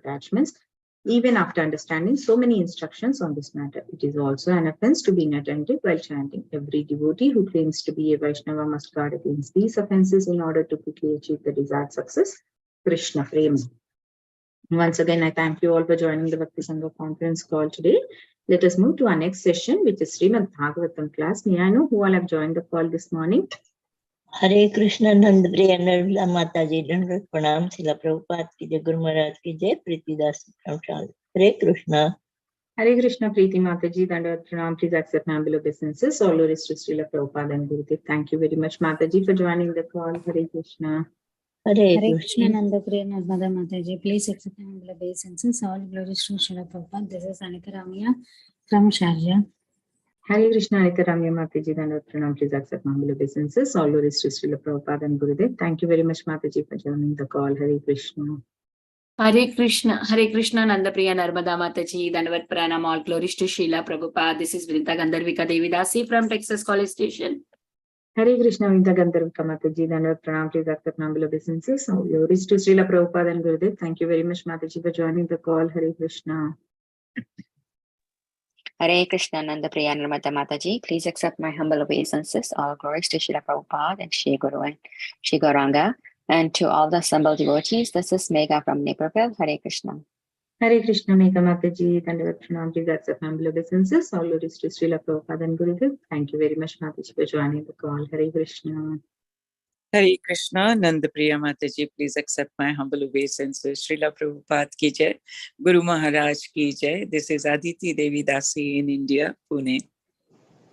attachments, even after understanding so many instructions on this matter. It is also an offense to be inattentive while chanting. Every devotee who claims to be a Vaishnava must guard against these offenses in order to quickly achieve the desired success. Krishna frames. Once again, I thank you all for joining the Bhakti Sangha conference call today. Let us move to our next session, which is Srimad Bhagavatam class. May I know who all have joined the call this morning? हरे कृष्ण नंद प्रिय नर्मदा माता जी दंडवत प्रणाम शिला प्रभुपाद की जय गुरु महाराज की जय प्रीतिदास ब्रह्मचारी हरे Krishna Hare Krishna, Preeti Mataji, Dandavat Pranam. Please accept my humble obeisances. All glories to Srila Prabhupada and Gurudev. Thank you very much, Mataji, for joining the call. Hare Krishna. Hare Hare Krishna Krishna Nanda Priya Narmada Mataji. Please accept my humble obeisances. All glories to Srila Prabhupada. This is Anika Ramya from Sharjah. Hare Krishna, Anika Ramya Mataji, Dandavat Pranam. Please accept my humble obeisances. All glories to Srila Prabhupada and Gurudev. Thank you very much, Mataji, for joining the call. Hare Krishna. Hare Krishna, Nandapriya Narmada Mataji, Dandavat Pranam, all glories to Srila Prabhupada. This is Vrinda Gandharvika Devidasi from Texas College Station. Hare Krishna, Vrinda Gandharvika Mataji, Dandavat Pranam. Please accept my humble obeisances. All glories to Srila Prabhupada and Gurudev. Thank you very much, Mataji, for joining the call. Hare Krishna. Hare Krishna, Nandapriya Narmada Mataji. Please accept my humble obeisances. All glories to Srila Prabhupada and Shri Guru and Shri Gauranga. And to all the assembled devotees, this is Megha from Naperville. Hare Krishna. Hare Krishna, Megha Mataji, Dandavat Pranam. Please accept my humble obeisances. All glories to Srila Prabhupada and Gurudev. Thank you very much, Mataji, for joining the call. Hare Krishna. Hare Krishna, Nandapriya Mataji, please accept my humble obeisances. Srila Prabhupada ki jai, Guru Maharaj ki jai. This is Aditi Devi Dasi in India, Pune.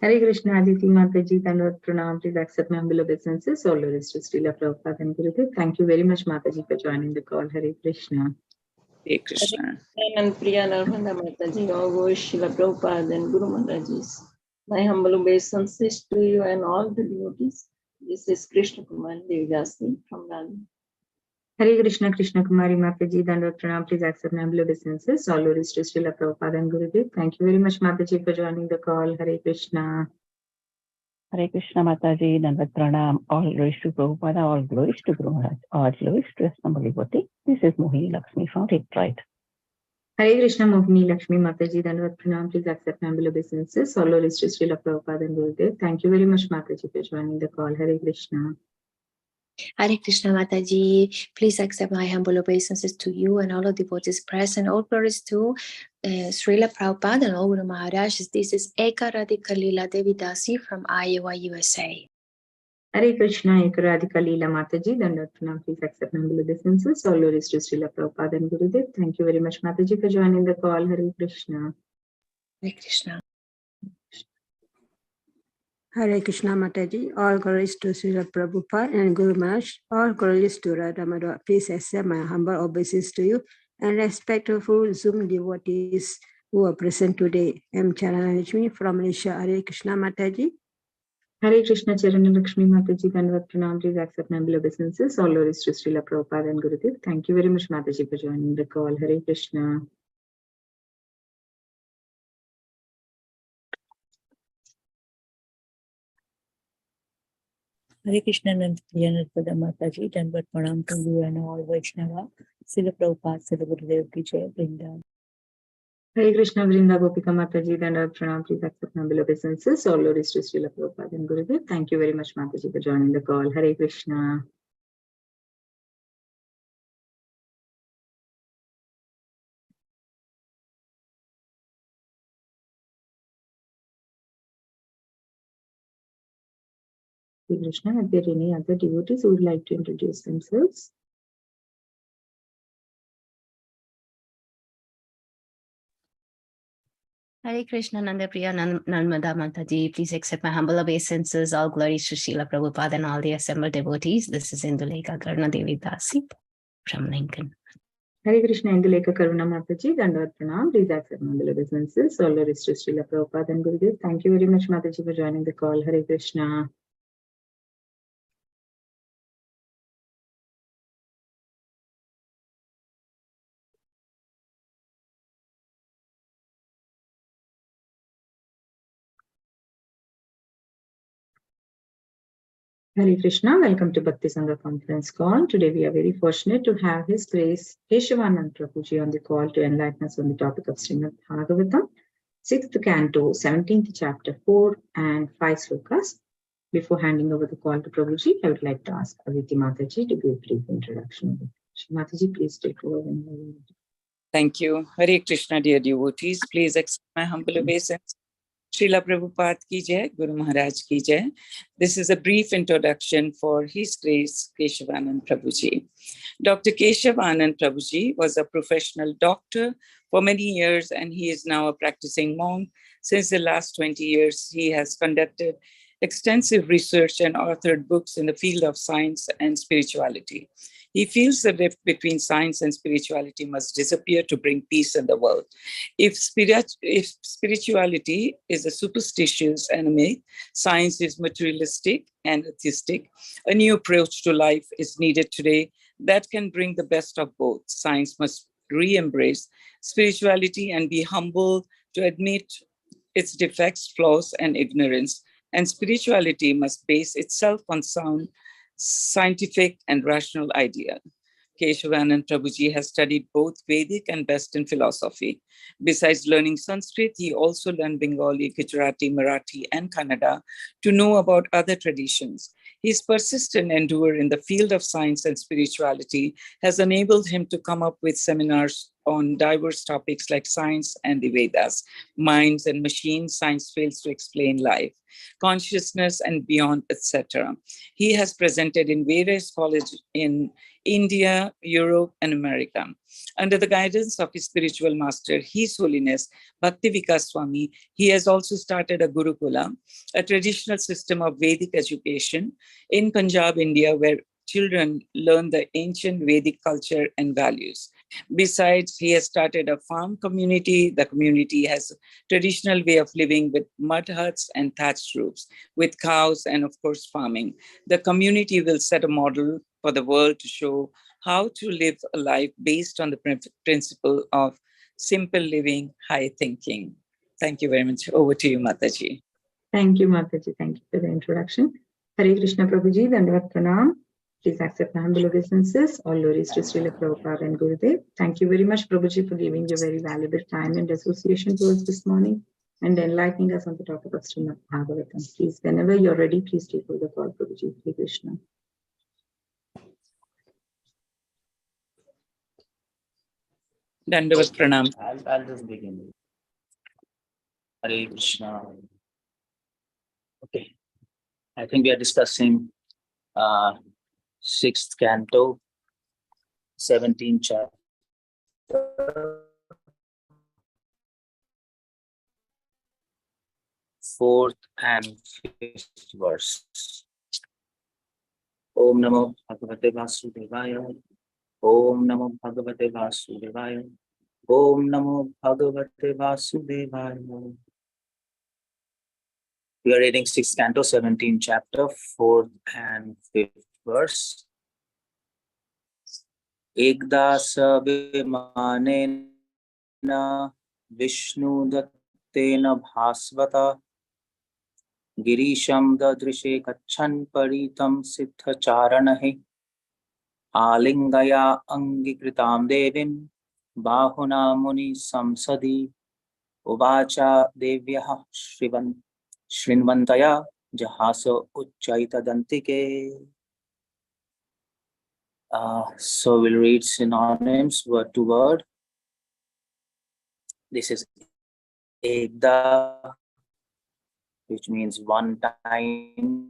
Hare Krishna, Aditi Mataji, Dandavat Pranam. Please accept my humble obeisances. All glories to Srila Prabhupada and Gurudev. Thank you very much, Mataji, for joining the call. Hare Krishna. Hare Krishna. and Priya Narmada Mataji, all glories Srila Prabhupada and Guru Maharajis. My humble obeisances to you and all the devotees. This is Krishna Kumar Devidasi from Raleigh. Hare Krishna, Krishna Kumari Mataji, Dandavat Pranam. Please accept my humble obeisances. All glories to Srila Prabhupada and Gurudev. Thank you very much, Mataji, for joining the call. Hare Krishna. Hare Krishna Mataji, Dandavat Pranam, all glories to Prabhupada, all glories to Guru Maharaj, all glories to Assembled Devotee. This is Mohini Lakshmi from Detroit. Hare Krishna, Mohini Lakshmi Mataji, Dandavat Pranam. Please accept my humble obeisances. All glories to Srila Prabhupada and Gurudev. Thank you very much, Mataji, for joining the call. Hare Krishna. Hare Krishna Mataji. Please accept my humble obeisances to you and all the devotees present. All glories to Srila Prabhupada and all Guru Maharaj. This is Eka Radhika Leela Devidasi from Iowa, USA. Hare Krishna, Ekaradhika Leela Mataji, Dandavat Pranam. Please accept my humble obeisances. All glories to Srila Prabhupada and Gurudev. Thank you very much, Mataji, for joining the call. Hare Krishna. Hare Krishna. Hare Krishna Mataji, all glories to Srila Prabhupada and Guru Maharaj, all glories to Radha Madhava. Please accept my humble obeisances to you and respectful Zoom devotees who are present today. I'm Charana Lakshmi from Malaysia. Hare Krishna Mataji. Hare Krishna, Charana Lakshmi Mataji, Dandavat Pranam. Please accept my humble obeisances. All glories to Srila Prabhupada and Gurudev. Thank you very much, Mataji, for joining the call. Hare Krishna. Hare Krishna Nandapriya Narmada Mataji, Dandavat Pranam to you and all Vaishnava. Srila Prabhupada, Srila Gurudev ki jai, Vrinda. Hare Krishna, Vrinda Gopika Mataji, Dandavat Pranam. Please accept my humble obeisances. All glories to Srila Prabhupada and Gurudev. Thank you very much, Mataji, for joining the call. Hare Krishna. Hare Krishna, are there any other devotees who would like to introduce themselves? Hare Krishna, Nandapriya Narmada Mataji. Please accept my humble obeisances. All glories to Srila Prabhupada and all the assembled devotees. This is Induleka Karna Devi Dasi from Lincoln. Hare Krishna, Induleka Karuna Mataji, Dandavat Pranam. Please accept my humble obeisances. All glories to Srila Prabhupada and Gurudev. Thank you very much, Mataji, for joining the call. Hare Krishna. Hare Krishna, welcome to Bhakti Sangha conference call. Today we are very fortunate to have His Grace Keshavanand Prabhuji on the call to enlighten us on the topic of Srimad Bhagavatam, 6th canto, 17th chapter, 4 and 5 slokas. Before handing over the call to Prabhuji, I would like to ask Aditi Mataji to give a brief introduction. Mataji, please take over when you're ready. Thank you. Hare Krishna, dear devotees. Please accept my humble obeisance. Srila Prabhupada ki jai, Guru Maharaj ki jai. This is a brief introduction for His Grace Keshavanand Prabhuji. Dr. Keshavanand Prabhuji was a professional doctor for many years, and he is now a practicing monk. Since the last 20 years, he has conducted extensive research and authored books in the field of science and spirituality. He feels the rift between science and spirituality must disappear to bring peace in the world. If spirituality is a superstitious and myth, science is materialistic and atheistic, a new approach to life is needed today that can bring the best of both. Science must re-embrace spirituality and be humble to admit its defects, flaws, and ignorance. And spirituality must base itself on sound, scientific, and rational idea. Keshavanand Prabhuji has studied both Vedic and Western philosophy. Besides learning Sanskrit, he also learned Bengali, Gujarati, Marathi, and Kannada to know about other traditions. His persistent endeavor in the field of science and spirituality has enabled him to come up with seminars on diverse topics like science and the Vedas, minds and machines, science fails to explain life, consciousness and beyond, etc. He has presented in various colleges in India, Europe, and America. Under the guidance of his spiritual master, His Holiness Bhakti Vikas Swami, he has also started a Gurukula, a traditional system of Vedic education in Punjab, India, where children learn the ancient Vedic culture and values. Besides, he has started a farm community. The community has a traditional way of living with mud huts and thatched roofs, with cows and, of course, farming. The community will set a model for the world to show how to live a life based on the principle of simple living, high thinking. Thank you very much. Over to you, Mataji. Thank you, Mataji. Thank you for the introduction. Hare Krishna Prabhuji, Dandavat Pranam. Please accept my humble obeisances. All glories to Srila Prabhupada and Gurudev. Thank you very much, Prabhuji, for giving your very valuable time and association to us this morning and enlightening us on the topic of Srimad Bhagavatam. Please, whenever you're ready, please take over the call, Prabhuji. Hare Krishna. Dandavat Pranam. I'll just begin. Hare Krishna. Okay. I think we are discussing 6th canto, 17th chapter, 4th and 5th verse. Om Namo Bhagavate Vasudevaya. Om Namo Bhagavate Vasudevaya. Om Namo Bhagavate Vasudevaya. We are reading 6th canto, 17th chapter, 4th and 5th verse. Ekda savimanena Vishnu dattena bhasvata Girisham dadrishe kachan paritam siddha charanahe Alingaya angikritam devim Bahuna muni samsadi Uvacha devyaha Shrinvantaya Jahasa Uchchaita Dantike. So we'll read synonyms word to word. This is Ekda, which means one time.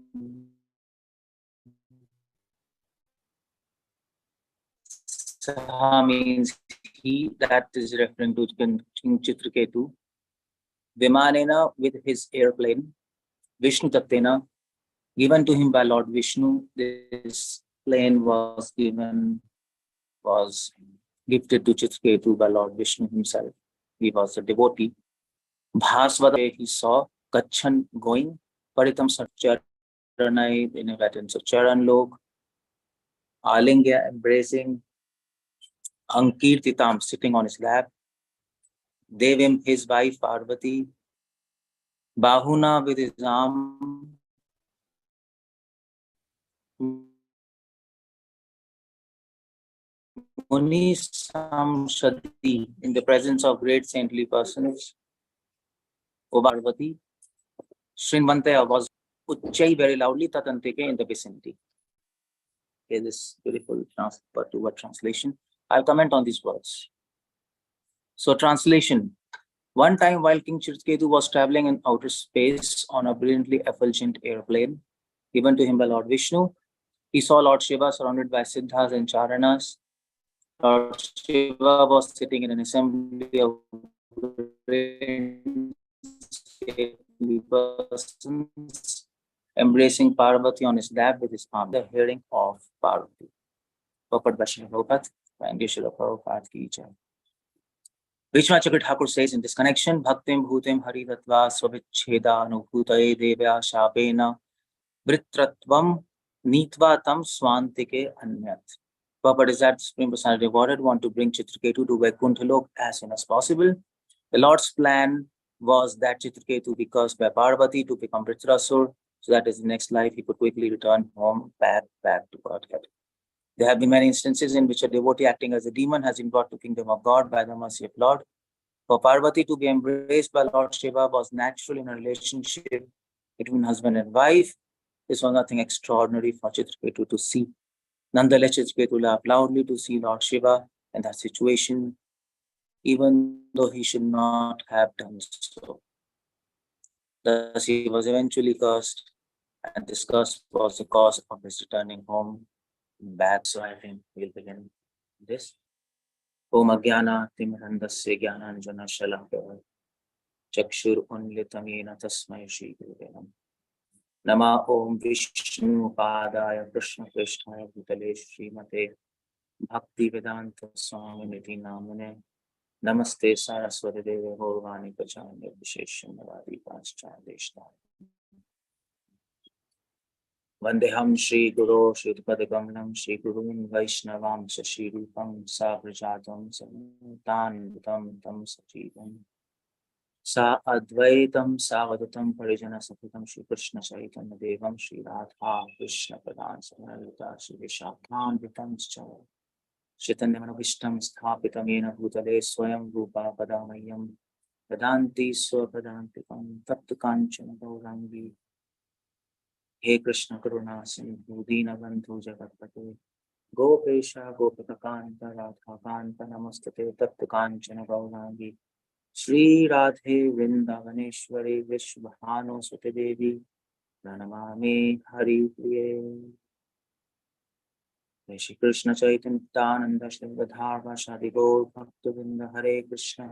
Saha means he, that is referring to King Chitraketu. Vimanena, with his airplane. Vishnu Tattena, given to him by Lord Vishnu. This plane was gifted to Chitraketu by Lord Vishnu himself. He was a devotee. Bhasvata, he saw. Kachan, going. Paritam Satcharanai, in inhabitants of Charan Lok. Alingya, embracing. Ankirtitam, sitting on his lap. Devim, his wife Parvati. Bahuna, with his arm. Muni Samshadi, in the presence of great saintly persons, O Parvati, Srinvantaya was Uchai very loudly Tatantike in the vicinity. Okay, this beautiful word translation. I'll comment on these words. So, translation. One time while King Chitraketu was traveling in outer space on a brilliantly effulgent airplane given to him by Lord Vishnu, he saw Lord Shiva surrounded by Siddhas and Charanas. Lord Shiva was sitting in an assembly of persons, embracing Parvati on his lap with his arm. The hearing of Parvati. Purport by Srila Prabhupada and Srila Prabhupada ki jai. Vishma Chakra Thakur says in this connection, Bhaktim Bhutim Haritatva Swavichheda Anubhutaye Devya Shapena Vritratvam Nitva Tam Swantike Anyat. Purport is that Supreme Personality of Godhead want to bring Chitraketu to Vaikuntha Lok as soon as possible. The Lord's plan was that Chitraketu be cursed by Parvati to become Vritrasur, so that in the next life he could quickly return home back to Godhead. There have been many instances in which a devotee acting as a demon has been brought to kingdom of God by the mercy of Lord. For Parvati to be embraced by Lord Shiva was natural in a relationship between husband and wife. This was nothing extraordinary for Chitraketu to see. Nonetheless, Chitraketu laughed loudly to see Lord Shiva in that situation, even though he should not have done so. Thus, he was eventually cursed, and this curse was the cause of his returning home back. So I think we'll begin this. Om Agyana Timrandasya Gyananjana Shalakaya Chakshur Unlitam Yena Tasmai Shri Gurudevam Nama Om Vishnu Padaya Krishna Krishnaya Bhutale Srimate Bhakti Vedanta Swami Niti Namane Namaste Saraswati Deva Gaurvani Pachanya Vishesham Navadi Paschadeshna Vandeham Shri Guru Shri Padagamnam Shri Gurun Vaishnavam Shashi Rupam Saprajatam Samutan Tam Sachivam Sa Advaitam Savadatam Parijana Sapitam Shri Krishna Chaitanya Devam Shri Radha Krishna Pradan Samarita Shri Vishakhan Vitam Chara Shitanyamanavistam Sthapitam Yena Bhutale Swayam Rupa Padamayam Vedanti Swapadantikam Taptakanchana Gaurangi He Krishna Karuna Sindhu Dina Bandhu Jagatpate Gopesha Gopakakanta Radhakanta Namastate Taptakanchana Gaurangi Shri Radhe Vrindavaneshwari Vishvahano Sutadevi Pranamami Hari Priye Shri Krishna Chaitanya Nityananda Shri Radharva Shadi Gaur Bhaktavinda Hare Krishna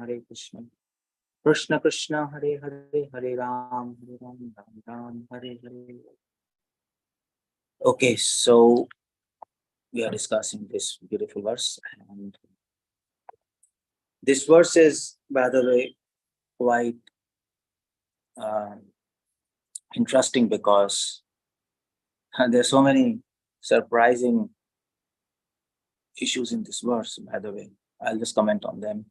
Krishna Krishna Hare Hare Hare Ram Ram Ram Hare Hare. Okay, so we are discussing this beautiful verse, and this verse is, by the way, quite interesting because there are so many surprising issues in this verse. By the way, I'll just comment on them.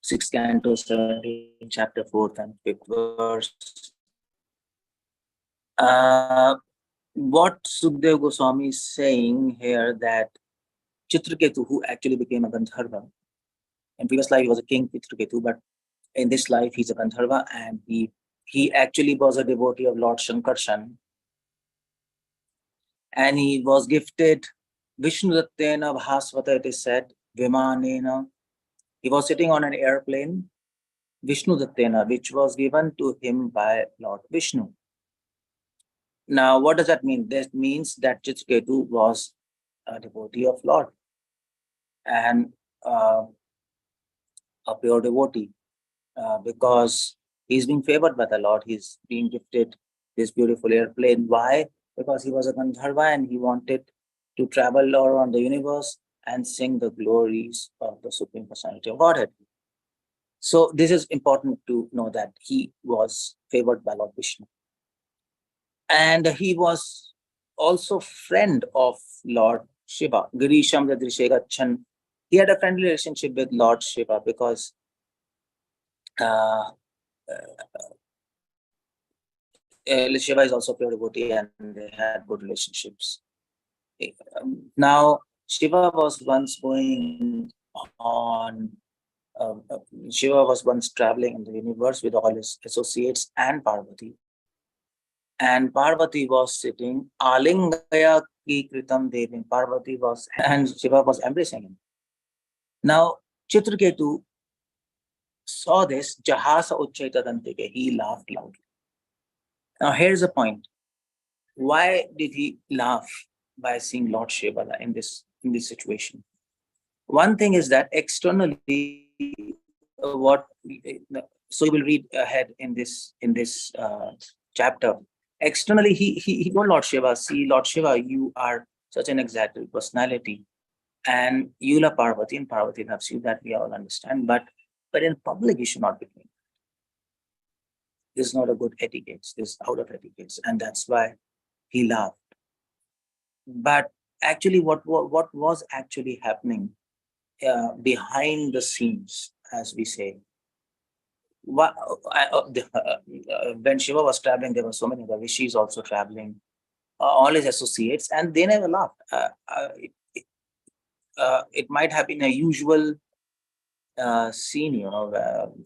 6th canto, 17th chapter, 4th and 5th verse. What Sukdev Goswami is saying here, that Chitraketu, who actually became a Gandharva, in previous life he was a king, Chitraketu, but in this life he's a Gandharva, and he actually was a devotee of Lord Shankarshan, and he was gifted Vishnu Dattena Bhasvata, it is said, Vimanena. He was sitting on an airplane, Vishnu Dattena, which was given to him by Lord Vishnu. Now, what does that mean? That means that Chitraketu was a devotee of Lord and a pure devotee, because he's being favored by the Lord. He's being gifted this beautiful airplane. Why? Because he was a Gandharva and he wanted to travel all around the universe and sing the glories of the Supreme Personality of Godhead. So this is important to know, that he was favored by Lord Vishnu. And he was also friend of Lord Shiva. Girisham Dadrishegachan. He had a friendly relationship with Lord Shiva because Shiva is also pure devotee and they had good relationships. Now, Shiva was once going on, Shiva was once traveling in the universe with all his associates and Parvati. And Parvati was sitting, Alingaya ki kritam devin. Parvati was, and Shiva was embracing him. Now, Chitraketu saw this, Jahasa Uchchaitadantike, he laughed loudly. Now, here's the point. Why did he laugh by seeing Lord Shiva in this situation? One thing is that externally, so you will read ahead in this chapter. Externally, he told Lord Shiva, see, Lord Shiva, you are such an exalted personality, and you love Parvati, and Parvati loves you. That we all understand. But in public, you should not be doing. This is not a good etiquette. This is out of etiquette, and that's why he laughed. But actually, what was actually happening behind the scenes, as we say? When Shiva was traveling, there were so many other rishis also traveling, all his associates, and they never laughed. It might have been a usual scene,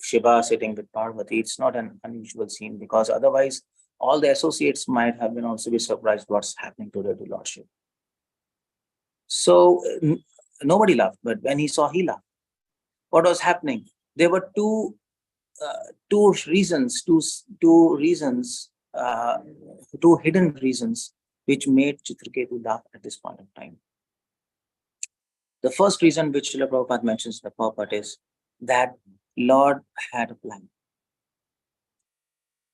Shiva sitting with Parvati. It's not an unusual scene, because otherwise all the associates might have been also be surprised what's happening today to Lord Shiva. So nobody laughed, but when he saw, he laughed. What was happening? There were two hidden reasons which made Chitraketu laugh at this point of time. The first reason which Srila Prabhupada mentions in the purport is that Lord had a plan.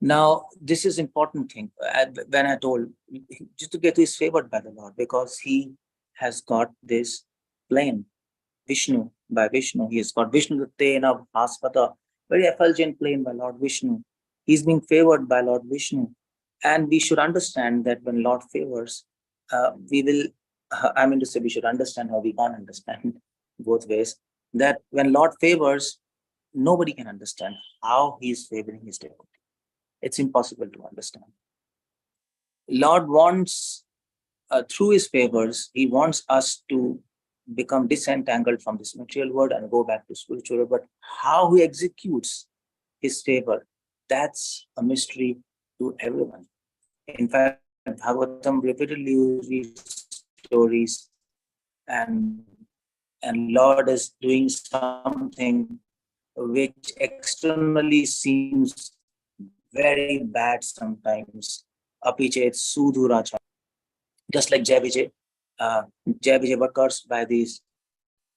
Now, this is important thing. When I told Chitraketu is favored by the Lord because he has got this plane, Vishnu, by Vishnu. He has got Vishnu Tena Bhaspata, very effulgent plane by Lord Vishnu. He's being favored by Lord Vishnu. And we should understand that when Lord favors, we should understand how we can't understand both ways. That when Lord favors, nobody can understand how he is favoring his devotee. It's impossible to understand. Lord wants, through his favors, he wants us to become disentangled from this material world and go back to spiritual world. But how he executes his favor, that's a mystery to everyone. In fact, Bhagavatam repeatedly uses stories, and Lord is doing something which externally seems very bad sometimes. Apichet Sudhuracha. Just like Jai Vijay. Jai Vijay was cursed by these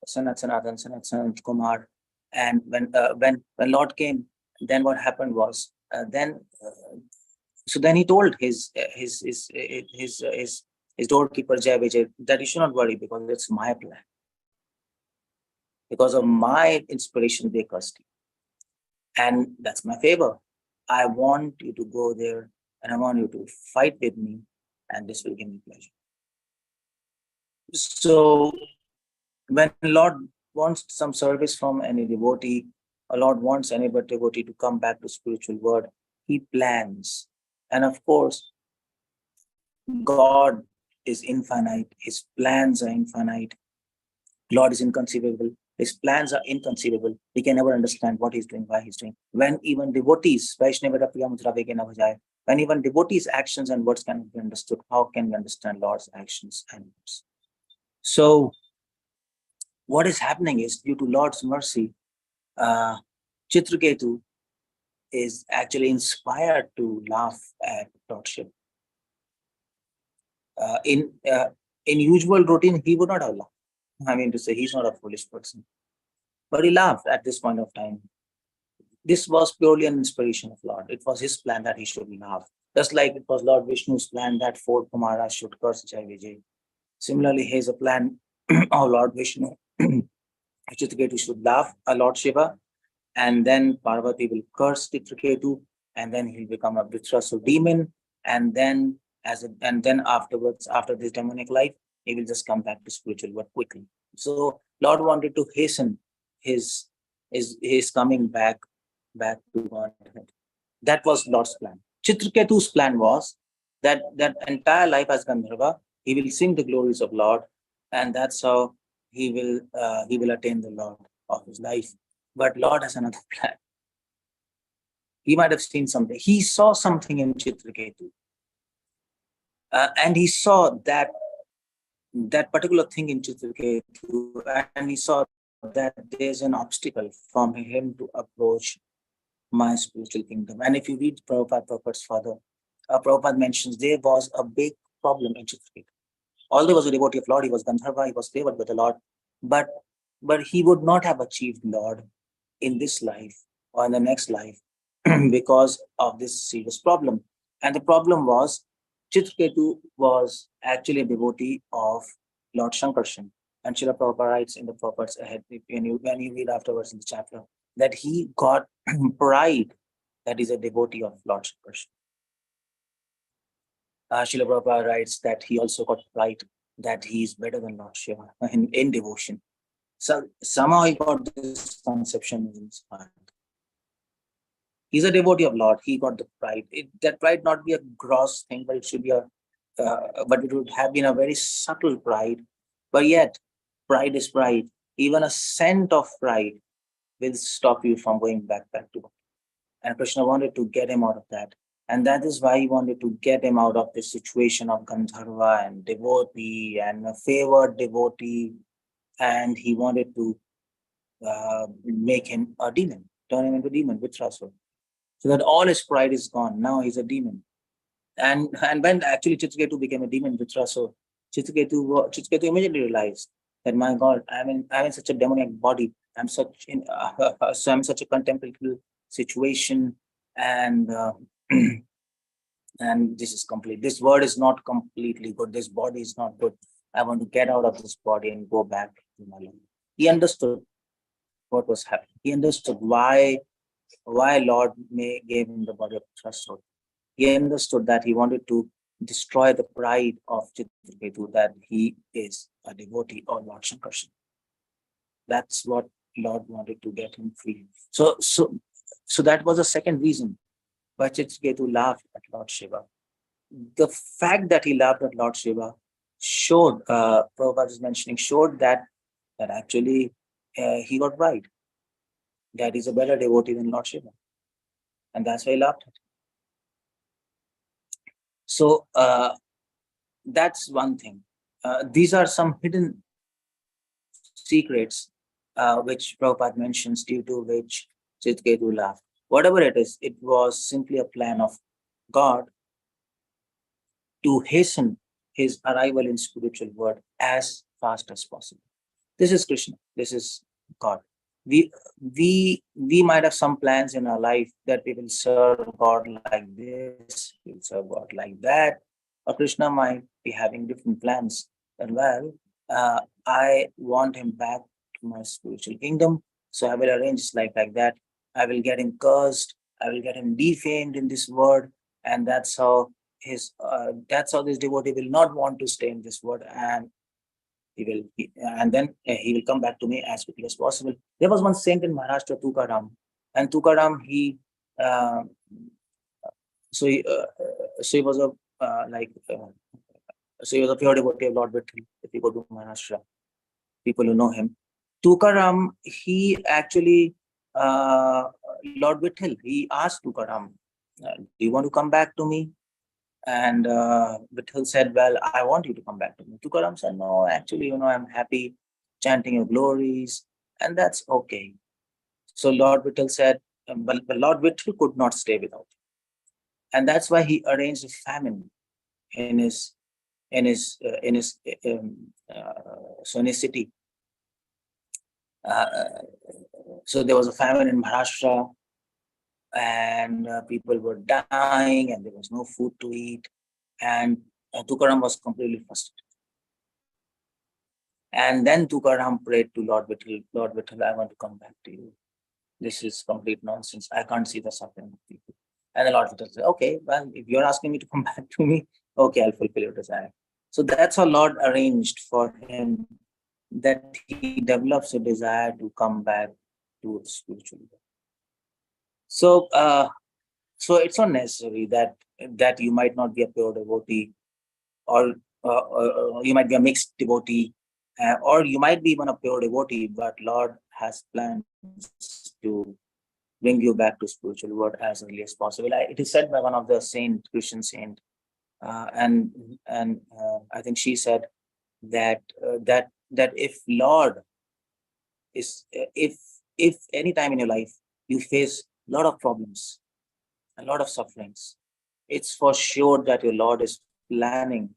Sanat Kumar. And when Lord came, then what happened was, so then he told his doorkeeper Jai Vijay that you should not worry because it's my plan. Because of my inspiration, they cursed you. And that's my favor. I want you to go there and I want you to fight with me, and this will give me pleasure. So when Lord wants some service from any devotee, or Lord wants any devotee to come back to spiritual world, he plans. And of course, God is infinite. His plans are infinite. Lord is inconceivable. His plans are inconceivable. We can never understand what he's doing, why he's doing. When even devotees, when even devotees' actions and words cannot be understood, how can we understand Lord's actions and words? So what is happening is, due to Lord's mercy, Chitraketu is actually inspired to laugh at Lord Shiva. In usual routine, he would not have laughed. I mean to say, he's not a foolish person. But he laughed at this point of time. This was purely an inspiration of Lord. It was his plan that he should laugh. Just like it was Lord Vishnu's plan that 4 Kumaras should curse Jai Vijay. Similarly, here's a plan of Lord Vishnu. Chitraketu should laugh at Lord Shiva, and then Parvati will curse Chitraketu, and then he'll become a Vritrasu demon, and then afterwards, after this demonic life, he will just come back to spiritual world quickly. So Lord wanted to hasten his coming back to Godhead. That was Lord's plan. Chitraketu's plan was that entire life as Gandharva, he will sing the glories of Lord, and that's how he will attain the Lord of his life. But Lord has another plan. He might have seen something. He saw something in Chitraketu, and he saw that particular thing in Chitraketu, and he saw that there's an obstacle from him to approach my spiritual kingdom. And if you read Prabhupada's father, Prabhupada mentions there was a big problem in Chitraketu. Although he was a devotee of Lord, he was Gandharva, he was favored with the Lord, but he would not have achieved Lord in this life or in the next life because of this serious problem. And the problem was Chitraketu was actually a devotee of Lord Shankarshan. And Srila Prabhupada writes in the Prabhupada's ahead, when you read afterwards in the chapter, that he got pride that he's a devotee of Lord Shankarshan. Srila Prabhupada writes that he also got pride that he is better than Lord Shiva in devotion. So somehow he got this conception in his mind. He's a devotee of Lord. He got the pride. That pride not be a gross thing, but it should be but it would have been a very subtle pride. But yet, pride is pride. Even a scent of pride will stop you from going back to God. And Krishna wanted to get him out of that. And that is why he wanted to get him out of this situation of Gandharva and devotee and a favored devotee. And he wanted to make him a demon, turn him into a demon, Vitrasur. So that all his pride is gone. Now he's a demon. And when actually Chitraketu became a demon, Vitrasur, Chitraketu immediately realized that, my God, I'm in such a demoniac body. I'm so I'm in such a contemplative situation, and and this is complete. This word is not completely good. This body is not good. I want to get out of this body and go back to my life. He what was happening. He understood why Lord gave him the body of Vitrasur. He understood that he wanted to destroy the pride of Chitraketu, that he is a devotee of Lord Shankarshan. That's what Lord wanted to get him free. So that was the second reason why Chitraketu laughed at Lord Shiva. The fact that he laughed at Lord Shiva showed, Prabhupada is mentioning, showed that actually he got pride, that he's a better devotee than Lord Shiva. And that's why he laughed at him. So that's one thing. These are some hidden secrets which Prabhupada mentions, due to which Chitraketu laughed. Whatever it is, it was simply a plan of God to hasten his arrival in spiritual world as fast as possible. This is Krishna. This is God. We might have some plans in our life that we will serve God like this, we'll serve God like that, or Krishna might be having different plans. That, well, I want him back to my spiritual kingdom, so I will arrange like that. I will get him cursed. I will get him defamed in this world, and that's how this devotee will not want to stay in this world, and then he will come back to me as quickly as possible. There was one saint in Maharashtra, Tukaram, and Tukaram he was a pure devotee of Lord Vitthal. If you go to Maharashtra, people who know him, Tukaram, he actually Lord Vitthal, he asked Tukaram, do you want to come back to me? And Vitthal said, well, I want you to come back to me. Tukaram said, no, actually, I'm happy chanting your glories, and that's okay. So Lord Vitthal said, but Lord Vitthal could not stay without him. And that's why he arranged a famine in his city. So there was a famine in Maharashtra, and people were dying, and there was no food to eat, and Tukaram was completely frustrated. And then Tukaram prayed to Lord Vitthal, Lord Vitthal, I want to come back to you. This is complete nonsense. I can't see the suffering of people. And the Lord Vitthal said, okay, well, if you're asking me to come back to me, okay, I'll fulfill your desire. So that's how Lord arranged for him, that he develops a desire to come back to the spiritual world. So it's not necessary that you might not be a pure devotee, or you might be a mixed devotee, or you might be even a pure devotee, but Lord has plans to bring you back to spiritual world as early as possible. It is said by one of the Christian saint, and I think she said that if Lord is if any time in your life you face a lot of problems, a lot of sufferings, it's for sure that your Lord is planning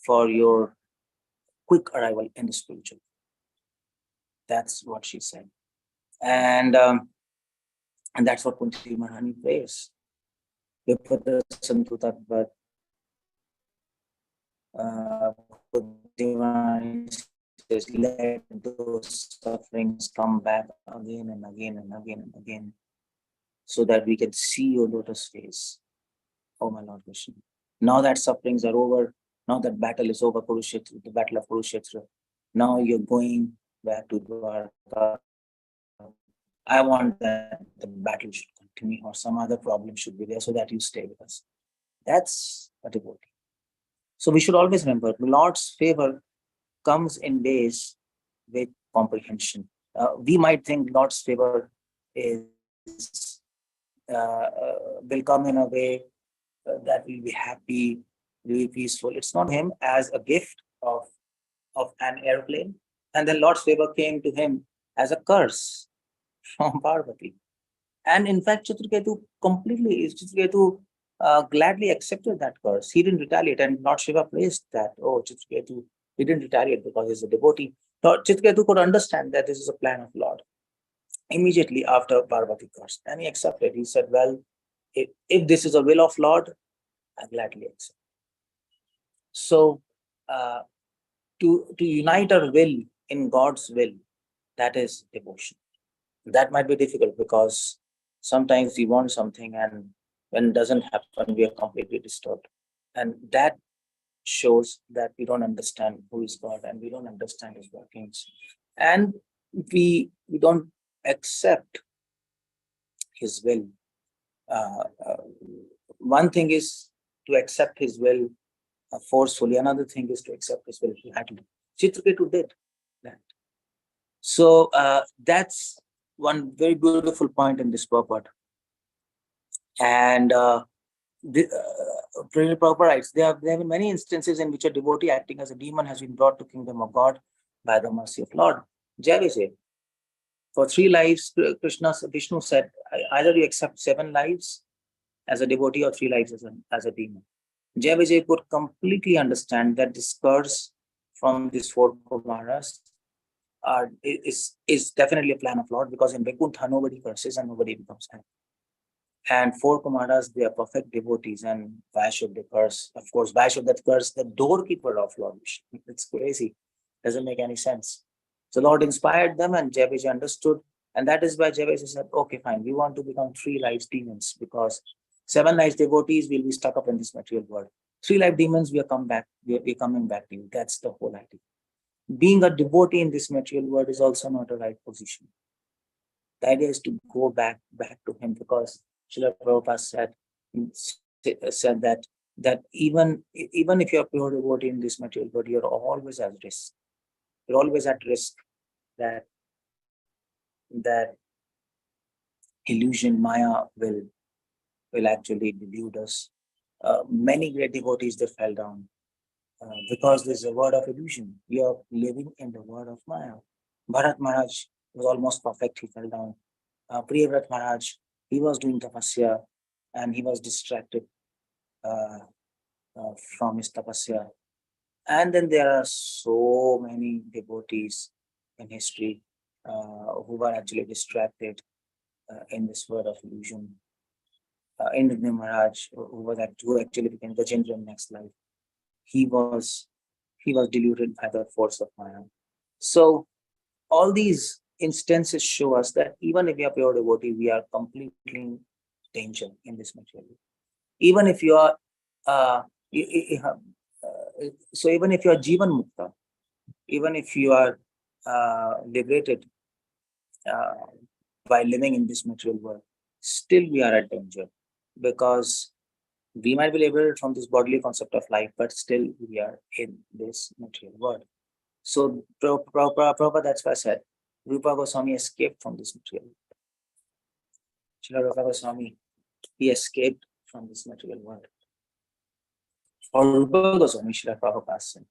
for your quick arrival in the spiritual. That's what she said, and that's what Kunti Maharani prays. Says, let those sufferings come back again and again and again and again, so that we can see your lotus face, oh my Lord Krishna. Now that sufferings are over, now that battle is over, Kurukshetra, the battle of Kurukshetra, now you're going back to Dwarka. I want that the battle should continue, or some other problem should be there, so that you stay with us. That's a devotee. So we should always remember, the Lord's favor comes in ways with comprehension. We might think Lord's favor is will come in a way that we'll be happy, we'll be peaceful. It's not him as a gift of an airplane, and then Lord's favor came to him as a curse from Parvati. And in fact, Chitraketu gladly accepted that curse. He didn't retaliate, and Lord Shiva praised that, oh, Chitraketu, he didn't retaliate because he's a devotee. Lord Chitraketu could understand that this is a plan of Lord. Immediately after Parvati cursed, and he accepted. He said, well, if this is a will of Lord, I gladly accept. So to unite our will in God's will, that is devotion. That might be difficult because sometimes we want something, and when it doesn't happen, we are completely disturbed. And that shows that we don't understand who is God, and we don't understand his workings. And we don't accept his will. One thing is to accept his will forcefully. Another thing is to accept his will gladly. Chitraketu did that. So that's one very beautiful point in this purport. And Prabhupada writes, there have been many instances in which a devotee acting as a demon has been brought to kingdom of God by the mercy of Lord. Jai Vijay. For 3 lives, Vishnu said, either you accept 7 lives as a devotee or 3 lives as a demon. Jai Vijay could completely understand that this curse from these 4 Kumaras is definitely a plan of Lord, because in Vaikuntha nobody curses and nobody becomes happy. And 4 Kumaras, they are perfect devotees, and Vaishnav, they curse. Of course, Vaishnav, that curse the doorkeeper of Lord Vishnu. It's crazy. Doesn't make any sense. So Lord inspired them, and Jai Vijay understood. And that is why Jai Vijay said, okay, fine, we want to become 3 lives demons, because 7 lives devotees will be stuck up in this material world. 3 life demons, we are coming back to you. That's the whole idea. Being a devotee in this material world is also not a right position. The idea is to go back to him, because Srila Prabhupada said that even if you're a pure devotee in this material world, you're always at risk. You're always at risk that illusion, Maya, will actually delude us. Many great devotees, they fell down because there's a word of illusion. You're living in the word of Maya. Bharat Maharaj was almost perfect, he fell down. Priyavrat Maharaj, he was doing tapasya and he was distracted from his tapasya. And then there are so many devotees in history who were actually distracted in this world of illusion. Indra Maharaj, who actually became Gajendra in next life, he was deluded by the force of Maya. So all these instances show us that even if we are pure devotee, we are completely in danger in this material. Even if you are so even if you are Jivan Mukta, even if you are liberated by living in this material world, still we are at danger, because we might be liberated from this bodily concept of life, but still we are in this material world. So Prabhupada, that's why I said Rupa Goswami escaped from this material. Srila Rupa Goswami, he escaped from this material world. For Rupa Goswami, Srila Prabhupada said.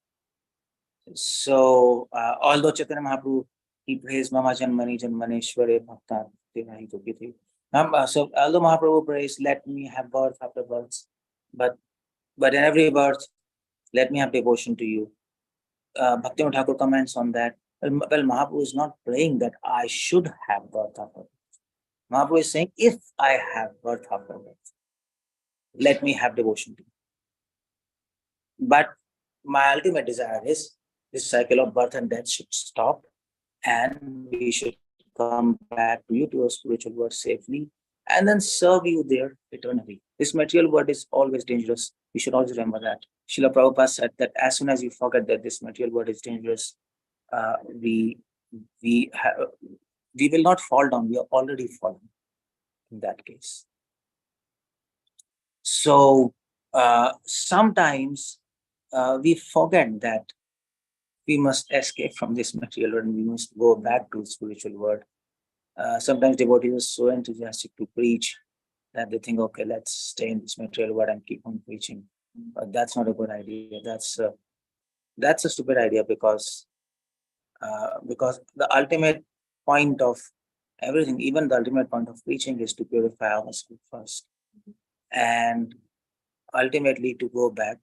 So although Chaitanya Mahaprabhu, he praised Mama Janmani Janmaneshware Bhakta Devahi Tukiti. So although Mahaprabhu praised, let me have birth after birth, but in every birth, let me have devotion to you. Bhaktivinoda Thakur comments on that. Well, Mahaprabhu is not praying that I should have birth after birth. Mahaprabhu is saying, if I have birth after birth, let me have devotion to you. But my ultimate desire is this cycle of birth and death should stop, and we should come back to you, to a spiritual world safely, and then serve you there eternally. This material world is always dangerous. We should always remember that. Srila Prabhupada said that as soon as you forget that this material world is dangerous, we will not fall down. We are already fallen in that case. So sometimes we forget that we must escape from this material world and we must go back to the spiritual world. Sometimes devotees are so enthusiastic to preach that they think, okay, let's stay in this material world and keep on preaching. But that's not a good idea. That's a stupid idea, because the ultimate point of everything, even the ultimate point of preaching, is to purify ourselves first, and ultimately to go back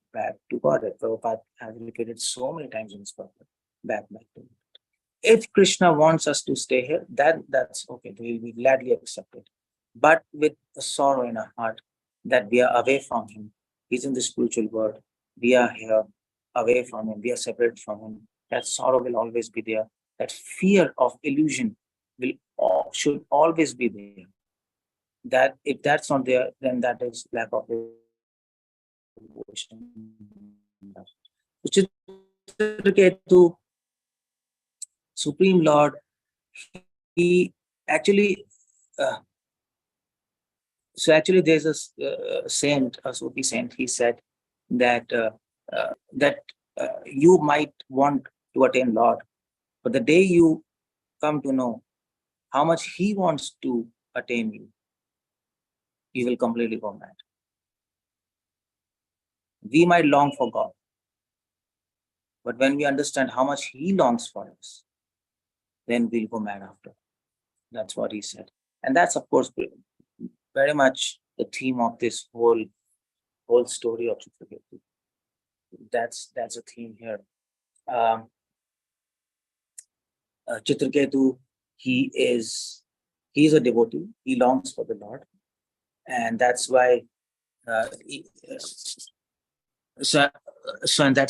to God. Prabhupada has repeated so many times in his purport, back to it. If Krishna wants us to stay here, that's okay. We will gladly accept it. But with a sorrow in our heart that we are away from him. He's in the spiritual world. We are here away from him. We are separate from him. That sorrow will always be there. That fear of illusion should always be there. That if that's not there, then that is lack of devotion. Chitraketu, Supreme Lord, he actually, there's a saint, a Sufi saint, he said that you might want to attain Lord, but the day you come to know how much he wants to attain you, you will completely go mad. We might long for God, but when we understand how much he longs for us, then we'll go mad after. That's what he said. And that's, of course, very much the theme of this whole story of Chitraketu. That's a theme here. Chitraketu, he's a devotee. He longs for the Lord, and that's why. That's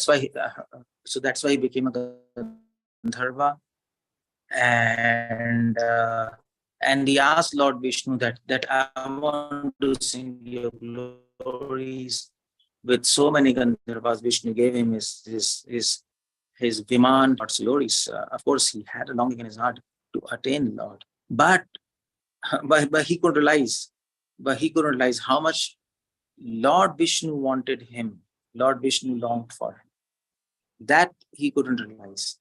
why he became a Gandharva, and he asked Lord Vishnu that I want to sing your glories with so many Gandharvas. Vishnu gave him his Viman, Lord's glories. Of course, he had a longing in his heart to attain Lord, but he could realize, how much Lord Vishnu wanted him. Lord Vishnu longed for him. That he couldn't realize.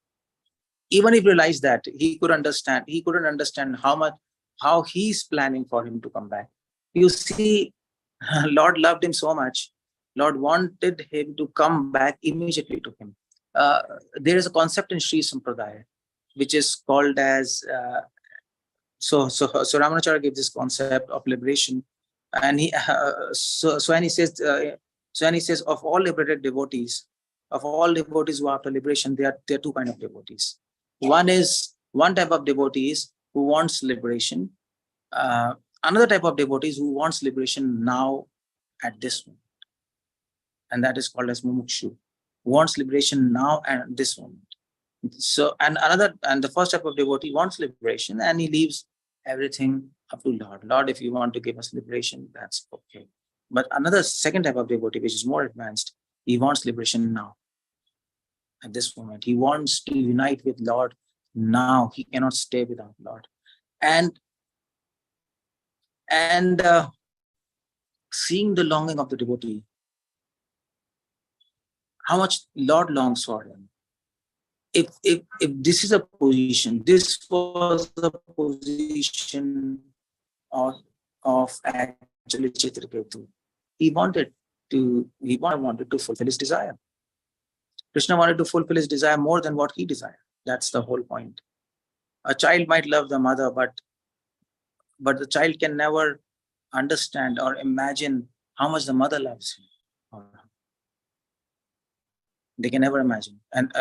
Even if he realized that, he couldn't understand how he's planning for him to come back. You see, Lord loved him so much. Lord wanted him to come back immediately to him. There is a concept in Sri Sampradaya, which is called as so Ramanacharya gives this concept of liberation, and he says of all liberated devotees, who after liberation, there are two kinds of devotees. One type of devotees who wants liberation. Another type of devotees who wants liberation now at this moment, and that is called as mumukshu, who wants liberation now and at this moment. So and the first type of devotee wants liberation and he leaves everything up to Lord. Lord, if you want to give us liberation, that's okay. But another second type of devotee, which is more advanced, he wants liberation now. At this moment, he wants to unite with Lord now. He cannot stay without Lord. And seeing the longing of the devotee, how much Lord longs for him, if this is a position, this was the position of actually Chitraketu. He wanted to fulfill his desire. Krishna wanted to fulfill his desire more than what he desired. That's the whole point. A child might love the mother, but the child can never understand or imagine how much the mother loves him. They can never imagine. And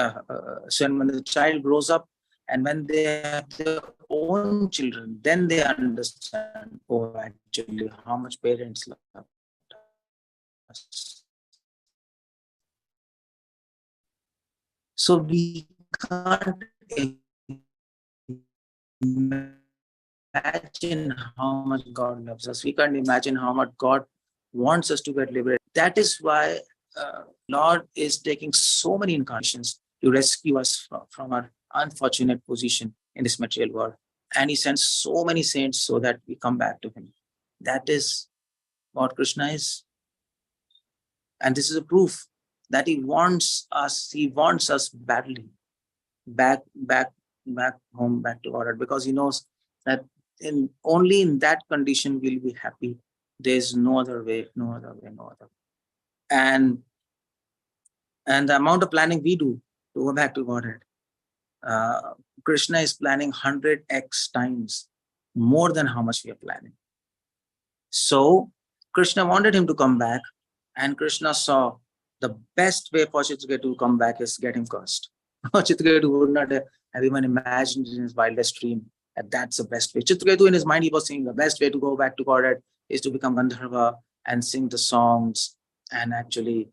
so when the child grows up and when they have their own children, then they understand, oh, actually, how much parents love us. So we can't imagine how much God loves us. We can't imagine how much God wants us to get liberated. That is why Lord is taking so many incarnations to rescue us from our unfortunate position in this material world. And he sends so many saints so that we come back to him. That is what Krishna is. And this is a proof that he wants us badly back home, back to order, because he knows that only in that condition we'll be happy. There's no other way. And the amount of planning we do to go back to Godhead, Krishna is planning 100x times more than how much we are planning. So Krishna wanted him to come back, and Krishna saw the best way for Chitraketu to come back is get him cursed. Chitraketu would not have even imagined in his wildest dream that that's the best way. Chitraketu, in his mind, he was saying the best way to go back to Godhead is to become Gandharva and sing the songs and actually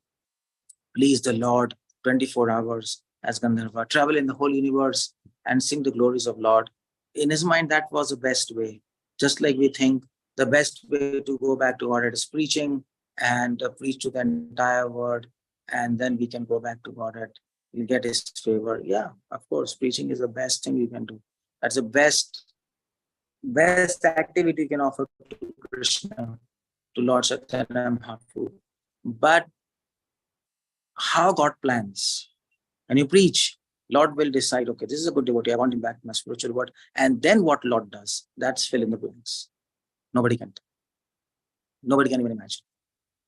please the Lord 24 hours as Gandharva, travel in the whole universe and sing the glories of Lord. In his mind, that was the best way. Just like we think the best way to go back to Godhead is preaching and preach to the entire world, and then we can go back to Godhead. We'll get his favor. Yeah, of course, preaching is the best thing you can do. That's the best activity you can offer to Krishna, to Lord Chaitanya Mahaprabhu. But how God plans, when you preach, Lord will decide, okay, this is a good devotee, I want him back in my spiritual world. And then what Lord does, that's fill in the blanks. Nobody can even imagine.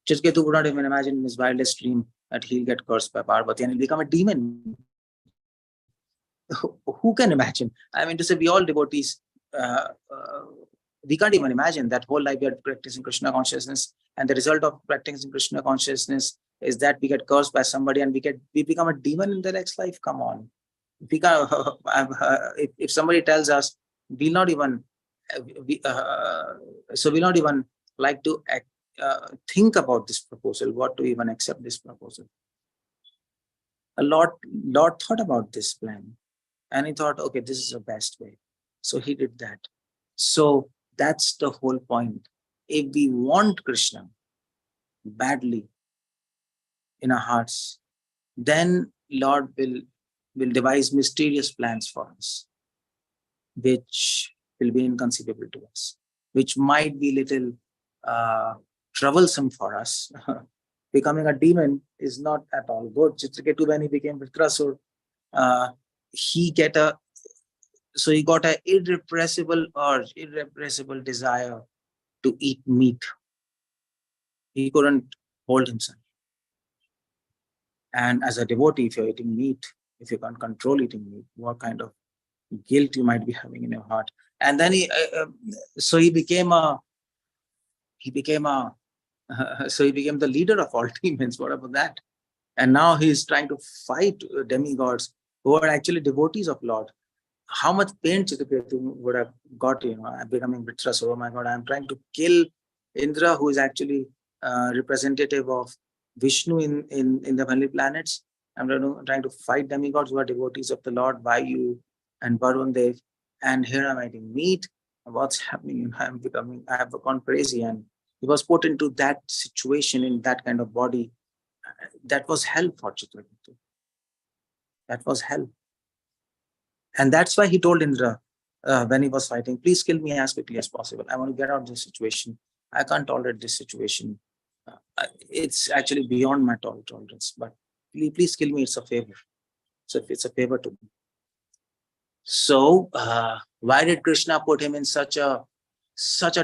Chitraketu would not even imagine in his wildest dream that he'll get cursed by Parvati and he'll become a demon. Who can imagine? I mean, to say we all devotees, we can't even imagine that whole life we are practicing Krishna consciousness, and the result of practicing Krishna consciousness is that we get cursed by somebody and we become a demon in the next life. Come on. If somebody tells us, we'll not even like to think about this proposal, what to even accept this proposal. A Lord thought about this plan, and he thought, okay, this is the best way. So he did that. So that's the whole point. If we want Krishna badly in our hearts, then Lord will devise mysterious plans for us, which will be inconceivable to us, which might be little troublesome for us. Becoming a demon is not at all good. Chitraketu, when he became Vritrasur, he got an irrepressible urge, irrepressible desire to eat meat. He couldn't hold himself. And as a devotee, if you're eating meat, if you can't control eating meat, what kind of guilt you might be having in your heart? And then he became the leader of all demons. What about that? And now he's trying to fight demigods who are actually devotees of Lord. How much pain Chitraketu would have got, becoming Vritrasur. Oh my God, I'm trying to kill Indra, who is actually representative of Vishnu in the heavenly planets. I'm trying to fight demigods who are devotees of the Lord, Vayu and Varun Dev. And here I'm eating meat. What's happening? I have gone crazy. And he was put into that situation in that kind of body. That was hell for Chitraketu. That was hell. And that's why he told Indra when he was fighting, please kill me as quickly as possible. I want to get out of this situation. I can't tolerate this situation. It's actually beyond my tolerance, but please kill me. It's a favor. it's a favor to me. So why did Krishna put him in such a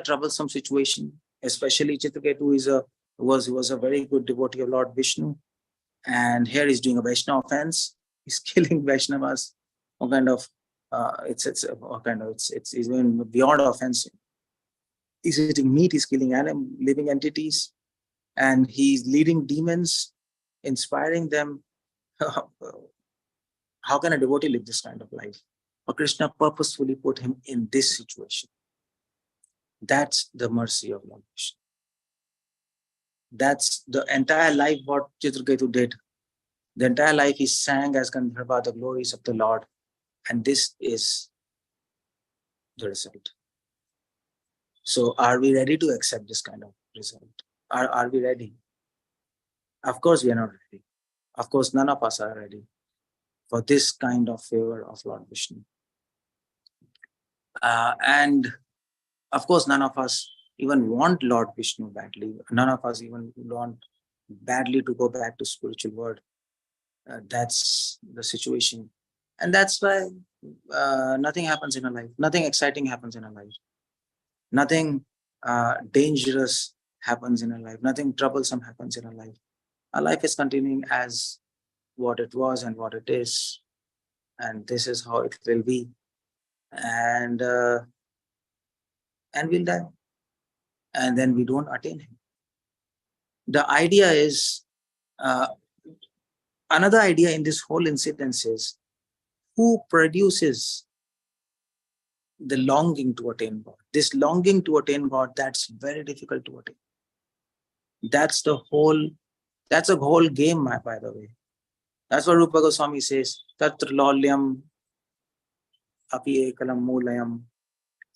troublesome situation? Especially Chitraketu was a very good devotee of Lord Vishnu, and here he's doing a Vaishnava offense. He's killing Vaishnavas. What kind of it's even beyond offensive. He's eating meat. He's killing living entities, and he's leading demons, inspiring them. How can a devotee live this kind of life? But Krishna purposefully put him in this situation. That's the mercy of Lord Krishna. That's the entire life what Chitraketu did. The entire life he sang as Gandharva, the glories of the Lord. And this is the result. So are we ready to accept this kind of result? Are we ready? Of course we are not ready. Of course none of us are ready for this kind of favor of Lord Vishnu. And of course none of us even want Lord Vishnu badly. None of us even want badly to go back to spiritual world. That's the situation. And that's why nothing happens in our life. Nothing exciting happens in our life. Nothing dangerous happens in our life. Nothing troublesome happens in our life. Our life is continuing as what it was and what it is. And this is how it will be. And we'll die. And then we don't attain him. The idea is, another idea in this whole incident is, who produces the longing to attain God? This longing to attain God, that's very difficult to attain. That's a whole game, by the way. That's what Rupa Goswami says, Tatra lolyam api ekalam mulayam.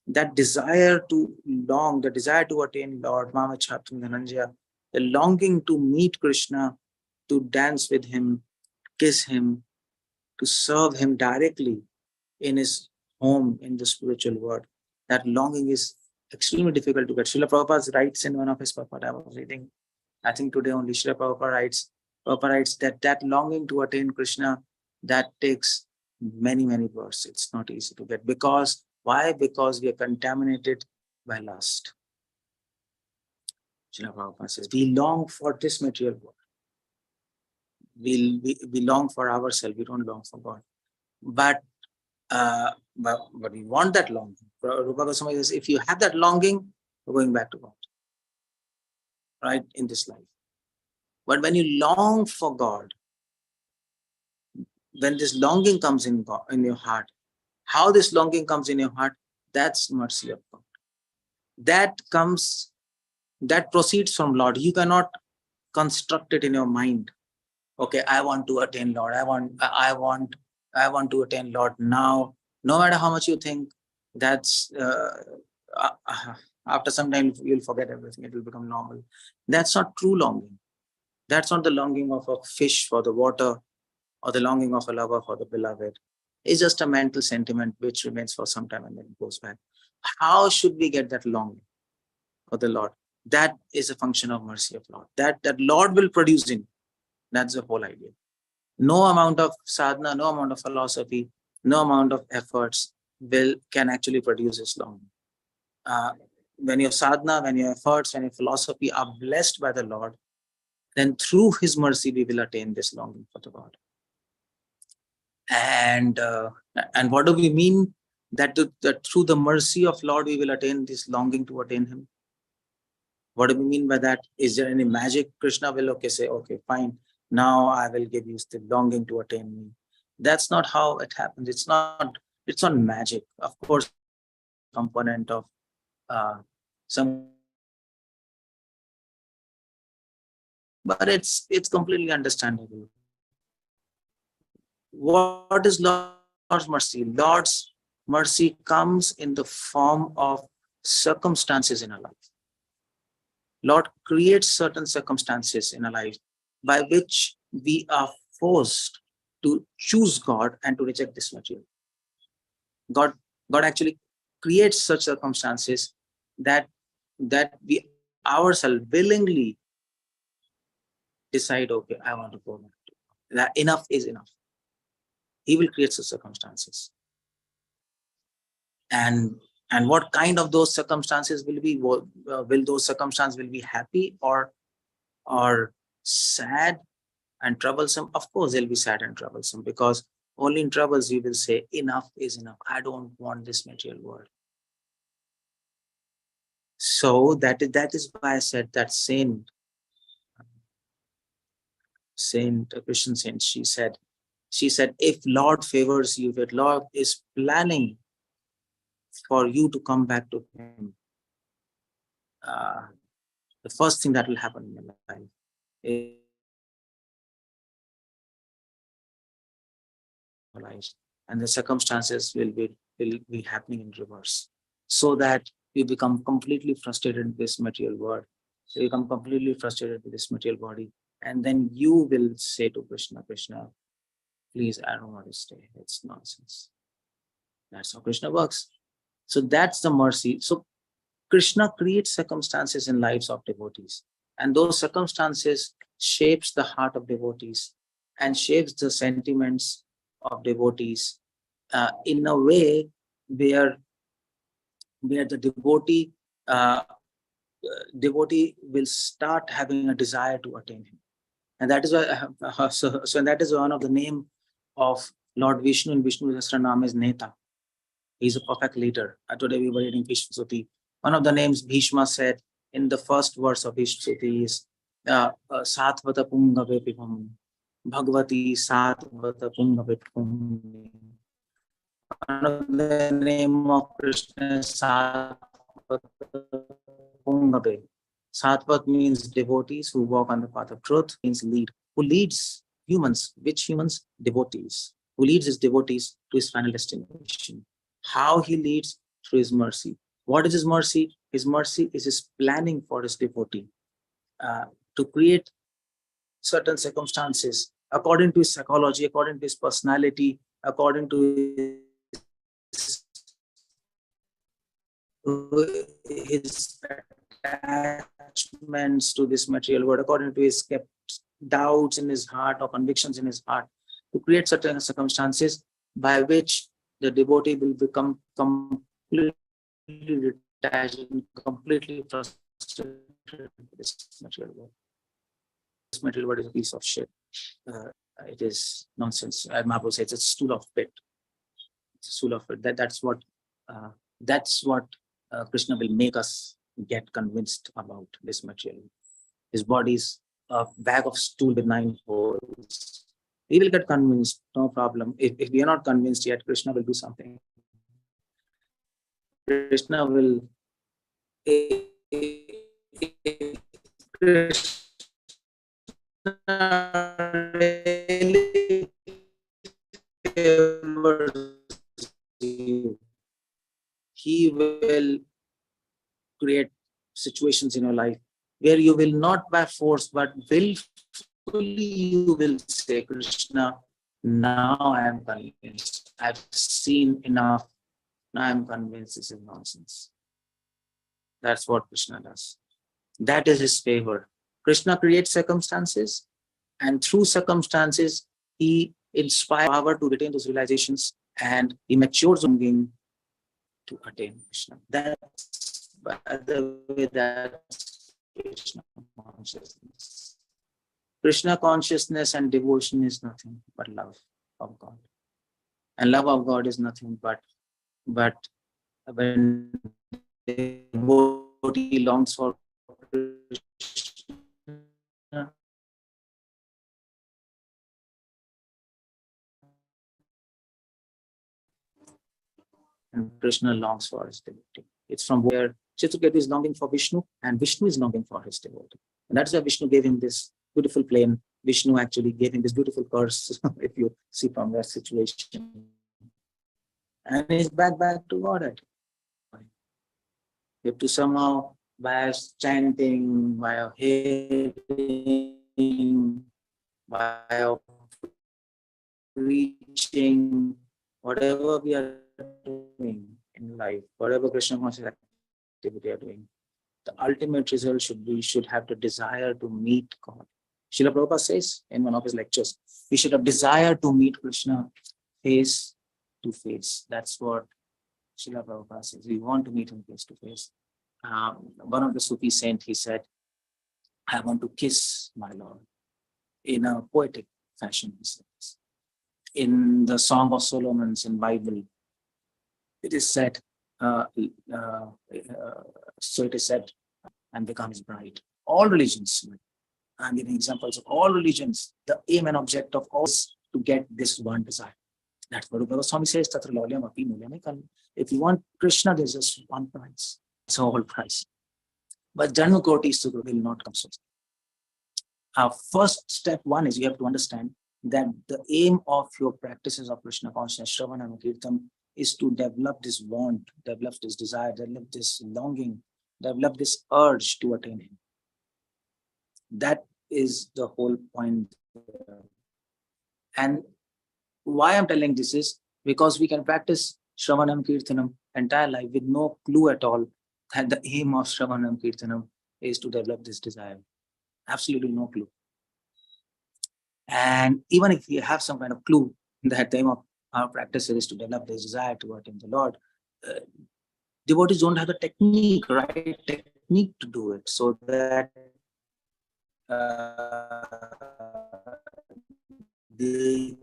That desire to long, the desire to attain Lord, Mama Chatum Dhananjaya, the longing to meet Krishna, to dance with him, kiss him, to serve him directly in his home in the spiritual world. That longing is extremely difficult to get. Srila Prabhupada writes in one of his purport, I was reading, I think today only, Srila Prabhupada writes that longing to attain Krishna, that takes many, many births. It's not easy to get. Because, why? Because we are contaminated by lust. Srila Prabhupada says, we long for this material world. We long for ourselves, we don't long for God. But we want that longing. Rupa Goswami says, if you have that longing, you're going back to God, right, in this life. But when you long for God, when this longing comes in your heart, how this longing comes in your heart, that's mercy of God. That proceeds from Lord. You cannot construct it in your mind. Okay, I want to attain Lord. I want to attain Lord now. No matter how much you think, that's after some time you'll forget everything. It will become normal. That's not true longing. That's not the longing of a fish for the water or the longing of a lover for the beloved. It's just a mental sentiment which remains for some time and then goes back. How should we get that longing for the Lord? That is a function of mercy of Lord. That Lord will produce in. That's the whole idea. No amount of sadhana, no amount of philosophy, no amount of efforts can actually produce this longing. When your sadhana, when your efforts, when your philosophy are blessed by the Lord, then through his mercy we will attain this longing for the God. And what do we mean that through the mercy of Lord we will attain this longing to attain him? What do we mean by that? Is there any magic? Krishna will say, okay, fine, now I will give you the longing to attain me. That's not how it happens. It's not magic. Of course, component of some, but it's completely understandable. What is Lord's mercy? Lord's mercy comes in the form of circumstances in our life. Lord creates certain circumstances in our life by which we are forced to choose God and to reject this material. God actually creates such circumstances that we ourselves willingly decide, okay, I want to go back. That enough is enough. He will create such circumstances. And what kind of those circumstances will be? Will those circumstances will be happy or sad and troublesome? Of course, they'll be sad and troublesome, because only in troubles you will say, enough is enough. I don't want this material world. So that is why I said that Saint, a Christian saint, she said, if Lord favors you, if Lord is planning for you to come back to him, the first thing that will happen in your life is and the circumstances will be happening in reverse, so that you become completely frustrated with this material world. You become completely frustrated with this material body, and then you will say to Krishna, please, I don't want to stay. It's nonsense. That's how Krishna works. So that's the mercy. So Krishna creates circumstances in lives of devotees, and those circumstances shapes the heart of devotees and shapes the sentiments of devotees in a way where the devotee will start having a desire to attain him. And that is why so that is one of the name of Lord Vishnu. In Vishnu Sahasranam is Neta. He's a perfect leader. Today we were reading Vishnu Suti. One of the names Bhishma said in the first verse of Vishnu Suti is Satvata Pungave Pipam Bhagavati Satvata Pungave Pungave. One of the name of Krishna is Satvata Pungave. Satvat means devotees who walk on the path of truth, means lead. Who leads humans? Which humans? Devotees. Who leads his devotees to his final destination. How he leads? Through his mercy. What is his mercy? His mercy is his planning for his devotee to create certain circumstances according to his psychology, according to his personality, according to his attachments to this material world, according to his doubts in his heart or convictions in his heart, to create certain circumstances by which the devotee will become completely detached and completely frustrated with this material world. This material world is a piece of shit. It is nonsense. Mahaprabhu says it's a stool of pit. It's a stool of pit. That's what Krishna will make us get convinced about this material. His body is a bag of stool with 9 holes. We will get convinced, no problem. If we are not convinced yet, Krishna will do something. Krishna will. He will create situations in your life where you will not by force, but willfully you will say, Krishna, now I am convinced. I've seen enough. Now I am convinced this is nonsense. That's what Krishna does. That is his favor. Krishna creates circumstances, and through circumstances, he inspires power to attain those realizations, and he matures longing to attain Krishna. That's, by the way, that's Krishna consciousness. Krishna consciousness and devotion is nothing but love of God. And love of God is nothing but when the devotee longs for Krishna, and Krishna longs for his devotee. It's from where Chitraketu is longing for Vishnu, and Vishnu is longing for his devotee. And that's why Vishnu gave him this beautiful plane. Vishnu actually gave him this beautiful curse, if you see from that situation. And he's back to Godhead. You have to somehow, by chanting, by hearing, by preaching, whatever we are doing in life, whatever Krishna conscious activity we are doing, the ultimate result should be, we should have the desire to meet God. Srila Prabhupada says in one of his lectures, we should have desire to meet Krishna. face to face. That's what Srila Prabhupada says. We want to meet him face to face. One of the Sufi saints, he said, I want to kiss my Lord in a poetic fashion. He says. In the Song of Solomon's in Bible, it is said, so it is said, and becomes bride. All religions, I'm giving examples of all religions, the aim and object of all is to get this one desire. That's what Rupa Goswami says, Tatra Laulyam Api Mulyam Ekam. If you want Krishna, there's just one price. It's a whole price. But Janma Koti Sukha will not come so. First step one is you have to understand that the aim of your practices of Krishna consciousness, Shravana and Kirtan, is to develop this want, develop this desire, develop this longing, develop this urge to attain him. That is the whole point. And why I'm telling this is because we can practice Shravanam Kirtanam entire life with no clue at all that the aim of Shravanam Kirtanam is to develop this desire. Absolutely no clue. And even if we have some kind of clue that the aim of our practice is to develop this desire to attain the Lord, devotees don't have the technique, right technique to do it, so that they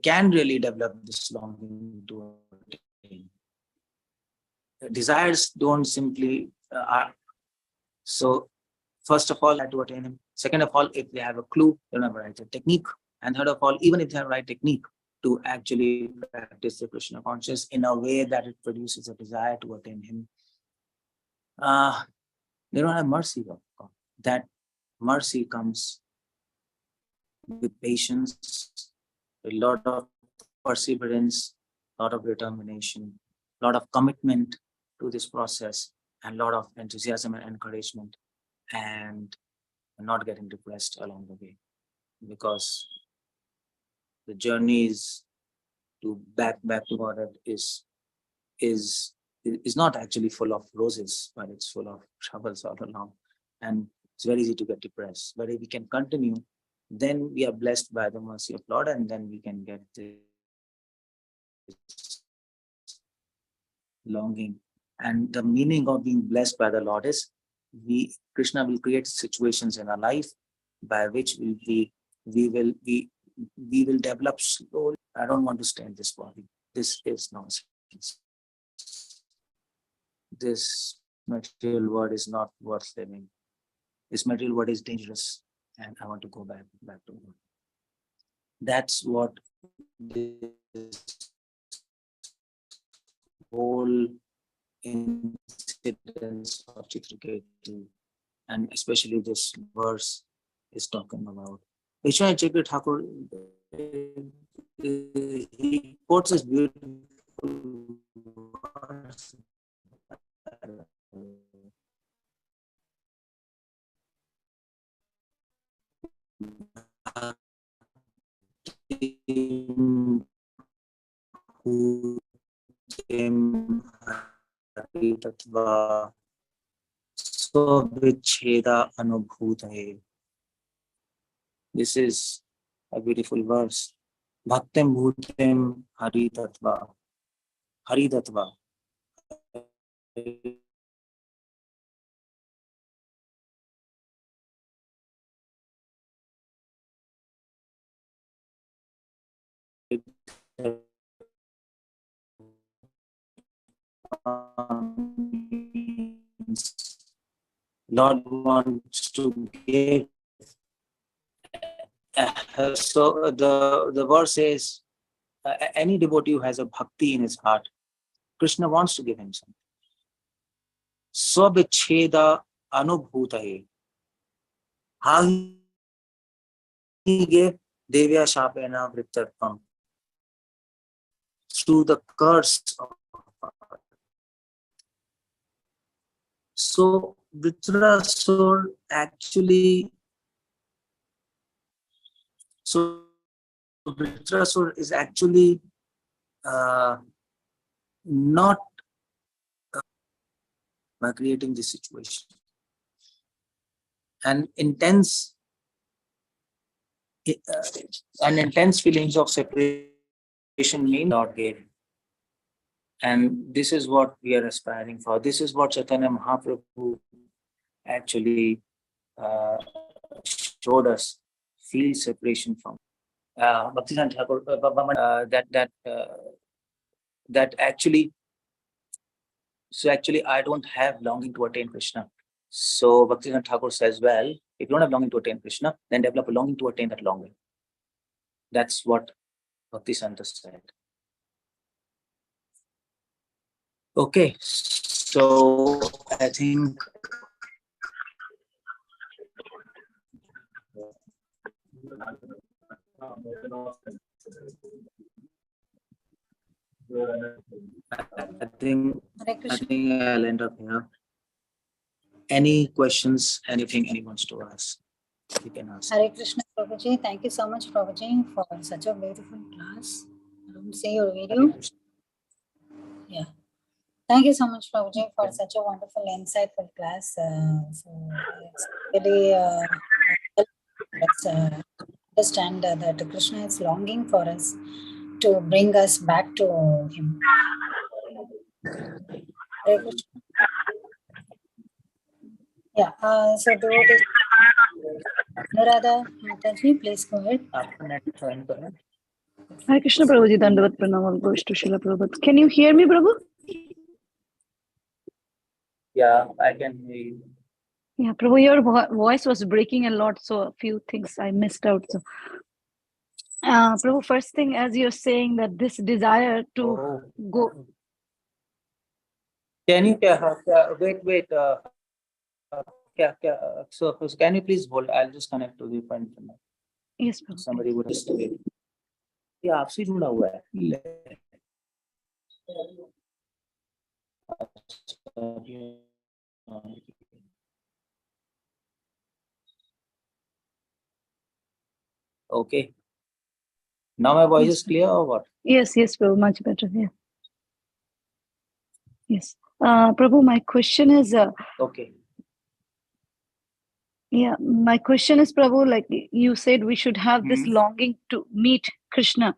can really develop this longing to attain. Desires don't simply so first of all, to attain him. Second of all, if they have a clue, they don't have a right technique. And third of all, even if they have a right technique to actually practice the Krishna consciousness in a way that it produces a desire to attain him, they don't have mercy of God. That mercy comes with patience, a lot of perseverance, a lot of determination, a lot of commitment to this process, and a lot of enthusiasm and encouragement, and not getting depressed along the way, because the journey is to back to God is not actually full of roses, but it's full of troubles all along, and it's very easy to get depressed. But if we can continue, then we are blessed by the mercy of Lord, and then we can get this longing. And the meaning of being blessed by the Lord is Krishna will create situations in our life by which we will develop slowly. I don't want to stay in this body. This is nonsense. This material world is not worth living. This material world is dangerous, and I want to go back to God. That's what this whole incidents of Chitraketu, and especially this verse is talking about. Vishwanath Chakravarti Thakur, he quotes this beautiful verse. This is a beautiful verse. Bhaktem bhutem hari tattva. Hari tattva. Lord wants to give. So the verse says, any devotee who has a bhakti in his heart, Krishna wants to give him something. Swabicheda anubhutaye. How he gave Devya Shapena Vrittarpam through the curse of heart. So Vritrasur actually, Vritrasur is actually not by creating this situation. An intense an intense feelings of separation mean not gave. And this is what we are aspiring for. This is what Chaitanya Mahaprabhu actually showed us, feel separation from. Bhaktivedanta Thakur, that actually, so actually I don't have longing to attain Krishna. So Bhaktivedanta Thakur says, well, if you don't have longing to attain Krishna, then develop a longing to attain that longing. That's what Bhaktivedanta said. Okay, so I think I think I'll end up here. Any questions, anything anyone wants to ask, you can ask. Hare Krishna, Prabhuji. Thank you so much, Prabhuji, for such a beautiful class. I don't see your video. Yeah. Thank you so much, Prabhuji, for such a wonderful, insightful class. So it's really helps us understand that Krishna is longing for us to bring us back to Him. Hare Krishna. Yeah. So devotee Anuradha Mataji, please go ahead. Hare Krishna, Prabhuji, Dandavat Pranam, goes to Srila Prabhupada. Can you hear me, Prabhu? Yeah, I can hear you. Yeah, Prabhu, your voice was breaking a lot, so a few things I missed out. So, Prabhu, first thing, as you're saying that this desire to go. Can you wait? So can you please hold? I'll just connect to the front. Yes, Prabhu. Somebody would just wait. Yeah, आपसे जुड़ा हुआ है. Okay. Now my voice is clear or what? Yes, Prabhu, much better. Yeah. Yes. Prabhu, my question is. Okay. Yeah, my question is, Prabhu, like you said, we should have this longing to meet Krishna.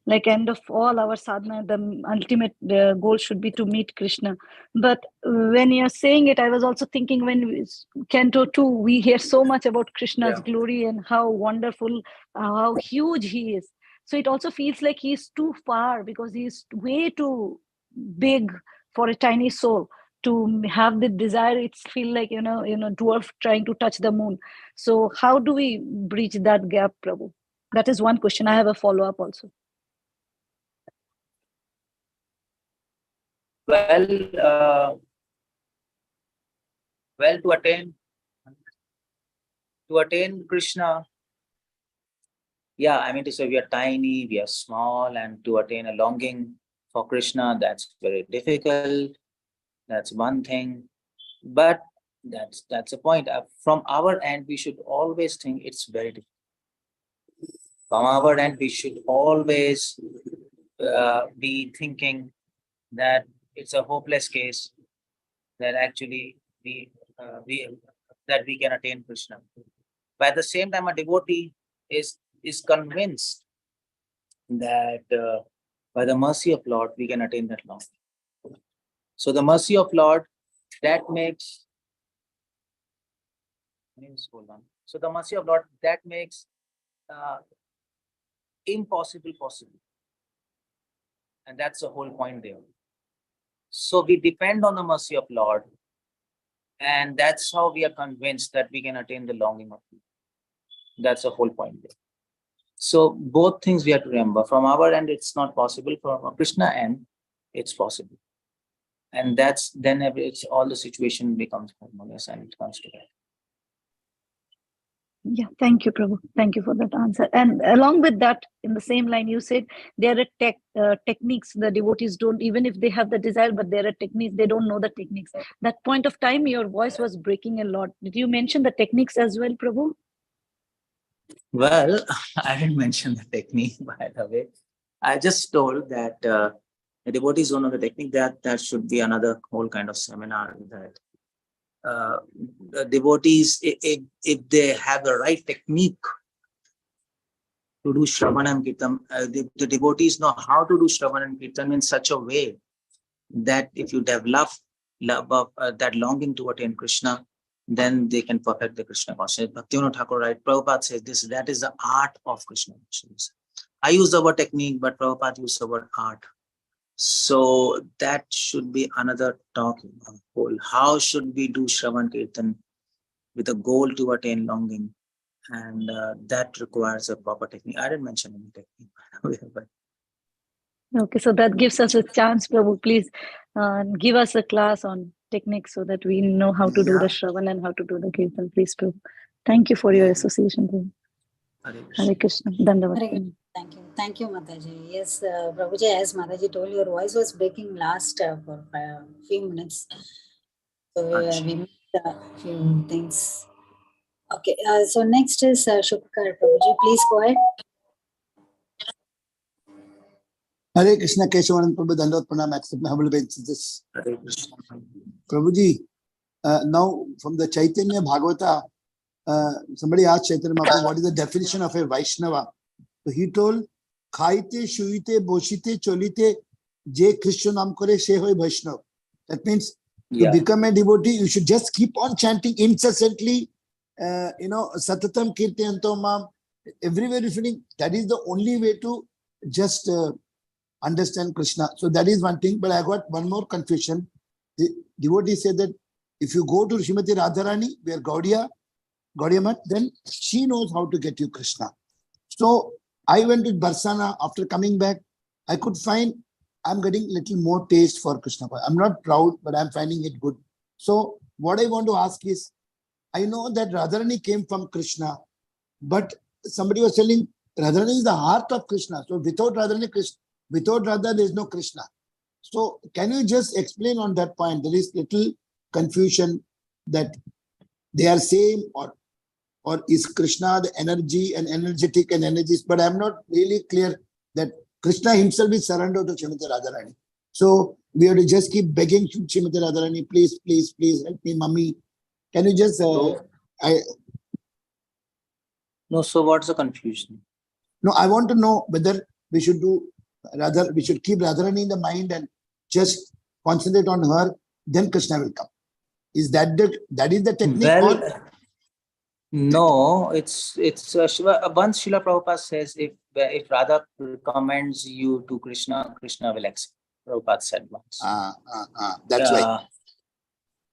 Like end of all our sadhana, the ultimate goal should be to meet Krishna. But when you're saying it, I was also thinking when Canto 2, we hear so much about Krishna's glory and how wonderful, how huge he is. So it also feels like he's too far because he's way too big for a tiny soul to have the desire. It's feel like, dwarf trying to touch the moon. So how do we bridge that gap, Prabhu? That is one question. I have a follow-up also. Well, to attain Krishna, yeah, I mean to say we are tiny, we are small, and to attain a longing for Krishna, that's very difficult. That's one thing. But that's a point. From our end, we should always think it's very difficult. From our end, we should always be thinking that it's a hopeless case, that actually we can attain Krishna. But at the same time, a devotee is convinced that by the mercy of Lord, we can attain that longing. So the mercy of Lord, that makes. So the mercy of Lord, that makes impossible possible. And that's the whole point there. So we depend on the mercy of Lord. And that's how we are convinced that we can attain the longing of Him. That's the whole point there. So both things we have to remember. From our end, it's not possible. From Krishna end, it's possible. And that's then all the situation becomes harmonious and it comes together. Yeah, thank you, Prabhu. Thank you for that answer. And along with that, in the same line, you said there are techniques the devotees don't, even if they have the desire, but there are techniques, they don't know the techniques. That point of time, your voice was breaking a lot. Did you mention the techniques as well, Prabhu? Well, I didn't mention the technique, by the way. I just told that the devotees don't know the technique. That should be another whole kind of seminar. That the devotees, if they have the right technique, to do Shravan and Kirtan. The devotees know how to do Shravan and Kirtan in such a way that if you develop love of that longing to attain Krishna, then they can perfect the Krishna consciousness. Bhaktivinoda Thakur, right? Prabhupada says that is the art of Krishna consciousness. I use the word technique, but Prabhupada used the word art. So that should be another talk. How should we do Shravan Kirtan with a goal to attain longing? And that requires a proper technique. I didn't mention any technique. But Okay, so that gives us a chance, Prabhu. Please give us a class on technique so that we know how to do the Shravan and how to do the Kirtan. Please, Prabhu. Thank you for your association, Prabhu. Hare Krishna. Dandavad. Thank you. Thank you, Mataji. Yes, Prabhuji, as Mataji told, your voice was breaking last for a few minutes. So we missed a few things. Okay, so next is Shubhkar. Prabhuji, please go ahead. Hare Krishna, Keshavanand, Prabhu, Dandavad Pranam, accept my humble obeisances. Prabhuji, now from the Chaitanya Bhagavata, somebody asked Chaitanya Mahaprabhu, what is the definition of a Vaishnava? So he told, Khaite, Shuite, Boshite, Cholite, Je Krishna Nam Kore, She Hoy Vaishnav. That means to become a devotee, you should just keep on chanting incessantly, Satatam Kirtanto Mam, everywhere you feeling. That is the only way to just understand Krishna. So that is one thing, but I got one more confusion. The devotee said that if you go to Srimati Radharani, where Gaudiya Mat, then she knows how to get you Krishna. So I went to Barsana. After coming back, I could find I'm getting little more taste for Krishna. I'm not proud, but I'm finding it good. So what I want to ask is, I know that Radharani came from Krishna, but somebody was telling Radharani is the heart of Krishna. So without Radharani, without Radha, there is no Krishna. So can you just explain on that point? There is little confusion that they are same, or is Krishna the energy and energetic and energies? But I'm not really clear that Krishna himself is surrendered to Srimati Radharani. So we have to just keep begging Srimati Radharani, please, please, please help me, mummy. Can you just... No, so what's the confusion? No, I want to know whether we should do, rather, we should keep Radharani in the mind and just concentrate on her, then Krishna will come. Is that the technique? Well, no, it's once Srila Prabhupada says if Radha recommends you to Krishna, Krishna will accept. Prabhupada said once. That's right.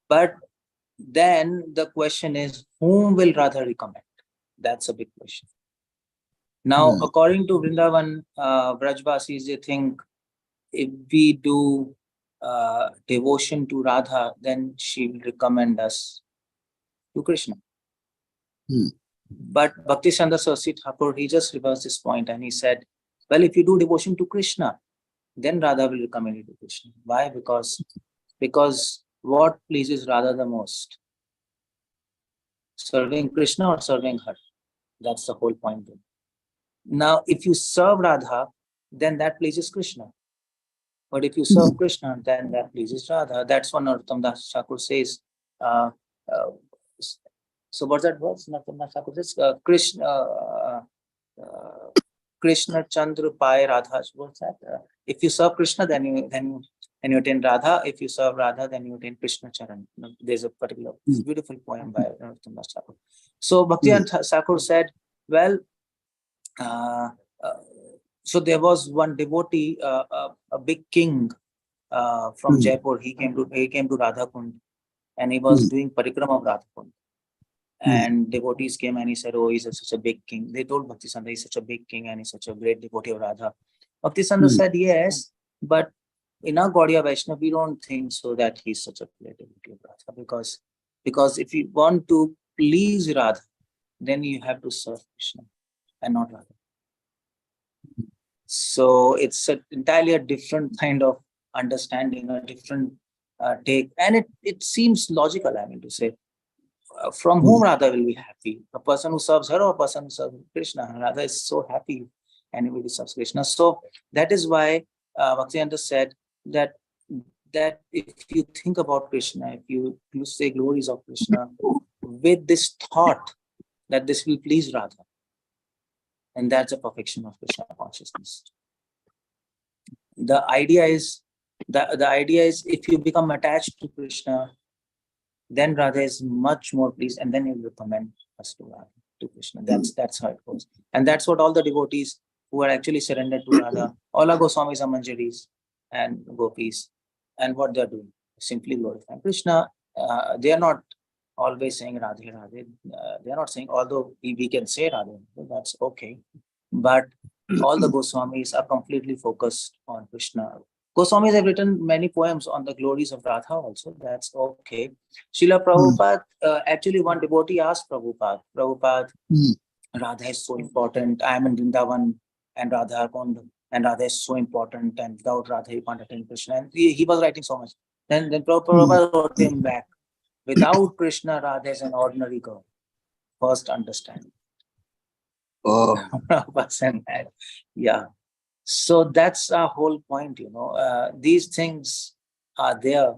But then the question is, whom will Radha recommend? That's a big question. Now, according to Vrindavan, Brajvasis, they think if we do devotion to Radha, then she will recommend us to Krishna. But Bhaktisiddhanta Saraswati Thakur, he just reversed this point and he said, well, if you do devotion to Krishna, then Radha will recommend you to Krishna. Why? Because what pleases Radha the most? Serving Krishna or serving her? That's the whole point. Now, if you serve Radha, then that pleases Krishna. But if you serve Krishna, then that pleases Radha. That's what Narottam Das Thakur says. So what's that verse? Narottam Das Thakur says, Krishna Chandra Pai Radha. What's that? If you serve Krishna, then you attain Radha. If you serve Radha, then you attain Krishna Charan. There's a particular beautiful poem by Narottam Das Thakur. So Bhaktivinoda Thakur said, well, so there was one devotee, a big king from Jaipur. He came to Radha Kund, and he was doing parikrama of Radha Kund. And devotees came and he said, oh, he's such a big king. They told Bhaktisandra, he's such a big king and he's such a great devotee of Radha. Bhaktisandra said, yes, but in our Gaudiya Vaishnava, we don't think so that he's such a great devotee of Radha, because if you want to please Radha, then you have to serve Krishna and not Radha. So it's entirely a different kind of understanding, a different take, and it seems logical, I mean to say. From whom Radha will be happy? A person who serves her or a person who serves Krishna? Radha is so happy anybody serves Krishna. So that is why Bhaktivinoda said that if you think about Krishna, if you say glories of Krishna with this thought that this will please Radha, And that's the perfection of Krishna consciousness. The idea is if you become attached to Krishna, then Radha is much more pleased, and then he will recommend us to Krishna. That's how it goes. And that's what all the devotees who are actually surrendered to Radha, all our Goswamis are Manjaris and Gopis, and what they're doing, simply glorifying Krishna. They are not always saying Radhe Radhe. They are not saying, although we can say Radhe, that's okay. But all the Goswamis are completely focused on Krishna. Goswamis have written many poems on the glories of Radha also. That's okay. Srila Prabhupada, actually one devotee asked Prabhupada, Radha is so important. I am in Vrindavan and Radha is so important, and without Radha you can't attain Krishna. And he was writing so much. Then Prabhupada wrote him back, without Krishna, Radha is an ordinary girl. First understand. Yeah. So that's our whole point, these things are there,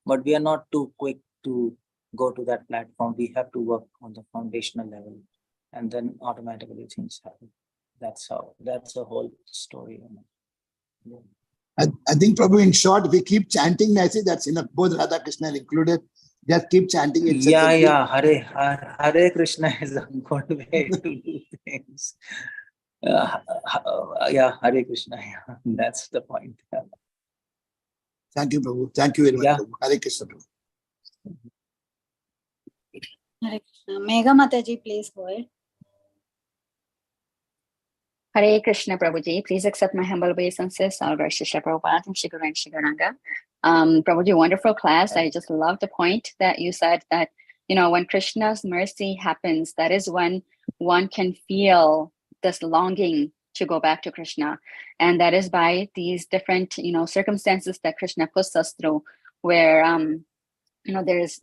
but we are not too quick to go to that platform. We have to work on the foundational level, and then automatically things happen. That's the whole story. I think, Prabhu, in short, if we keep chanting nicely, that's enough. Both Radha Krishna included. Just keep chanting it. Yeah. Hare Krishna is a good way to do things. Hare Krishna. Yeah. That's the point. Yeah. Thank you, Prabhu. Thank you very much, Prabhu. Hare Krishna, Prabhu. Hare Krishna. Megha Mataji, please go ahead. Hare Krishna, Prabhuji. Please accept my humble obeisances. All glory to Srila Prabhupada and Shri Guru and Shri Gauranga. Prabhuji, wonderful class. I just love the point that you said that, when Krishna's mercy happens, that is when one can feel this longing to go back to Krishna. And that is by these different, circumstances that Krishna puts us through, where, there's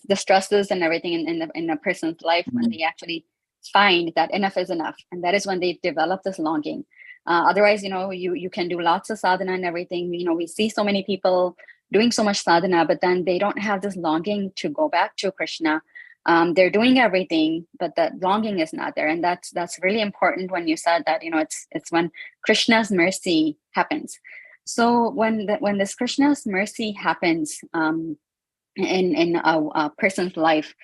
distresses and everything in a person's life when they actually find that enough is enough, and that is when they develop this longing. Otherwise, you can do lots of sadhana and everything. We see so many people doing so much sadhana, but then they don't have this longing to go back to Krishna. They're doing everything, but that longing is not there, and that's really important when you said that. It's when Krishna's mercy happens. So when this Krishna's mercy happens in a person's life,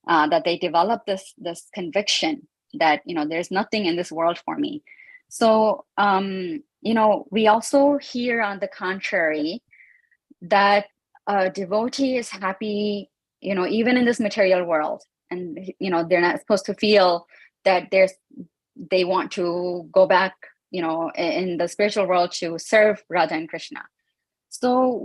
that they develop this conviction that there's nothing in this world for me. So we also hear on the contrary that a devotee is happy even in this material world, and they're not supposed to feel that they want to go back in the spiritual world to serve Radha and Krishna. So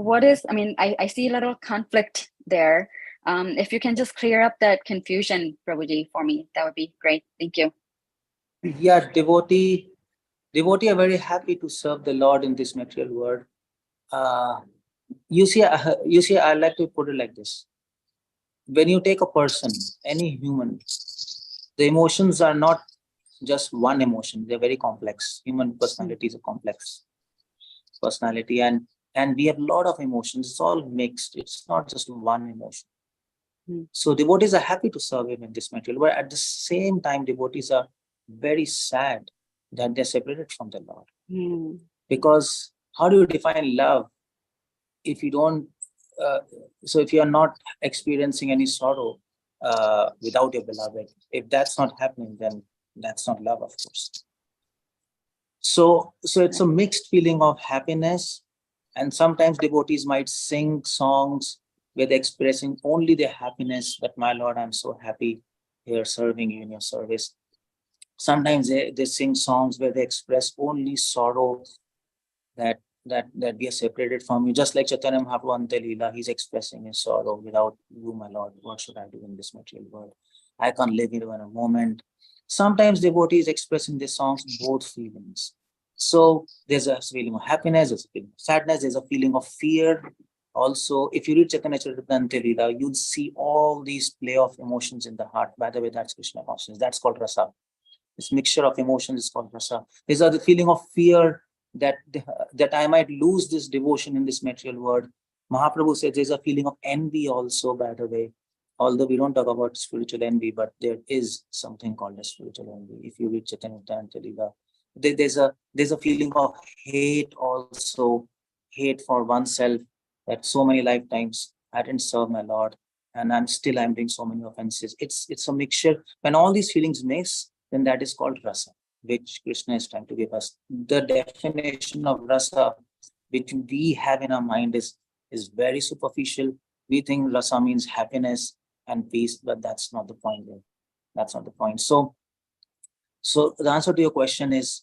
I see a little conflict there. If you can just clear up that confusion, Prabhuji, for me, that would be great. Thank you. Yeah, devotee are very happy to serve the Lord in this material world. You see, I like to put it like this. When you take a person, any human, the emotions are not just one emotion. They're very complex. Human personality is a complex personality, and we have a lot of emotions. It's all mixed. It's not just one emotion. So devotees are happy to serve him in this material, but at the same time, devotees are very sad that they're separated from the Lord. Because how do you define love if you don't? So if you are not experiencing any sorrow without your beloved, if that's not happening, then that's not love, of course. So it's a mixed feeling of happiness, and sometimes devotees might sing songs where they're expressing only their happiness, that my Lord, I'm so happy here serving you in your service. Sometimes they sing songs where they express only sorrow that we are separated from you. Just like Chaitanya Mahaprabhu Ante Leela, he's expressing his sorrow, without you, my Lord, what should I do in this material world? I can't live even a moment. Sometimes devotees expressing these songs, both feelings. So there's a feeling of happiness, there's a feeling of sadness, there's a feeling of fear. Also, if you read Chaitanya Charitamrita Leela, you'll see all these play of emotions in the heart. By the way, that's Krishna consciousness. That's called rasa. This mixture of emotions is called rasa. There's the feeling of fear that I might lose this devotion in this material world. Mahaprabhu says there's a feeling of envy also, by the way. although we don't talk about spiritual envy, but there is something called as spiritual envy. If you read Chaitanya Charitamrita, there's a feeling of hate also, hate for oneself, that so many lifetimes I didn't serve my Lord, and I'm doing so many offenses. It's a mixture. When all these feelings mix, then that is called rasa, which Krishna is trying to give us. The definition of rasa, which we have in our mind, is very superficial. We think rasa means happiness and peace, but that's not the point there. That's not the point. So the answer to your question is,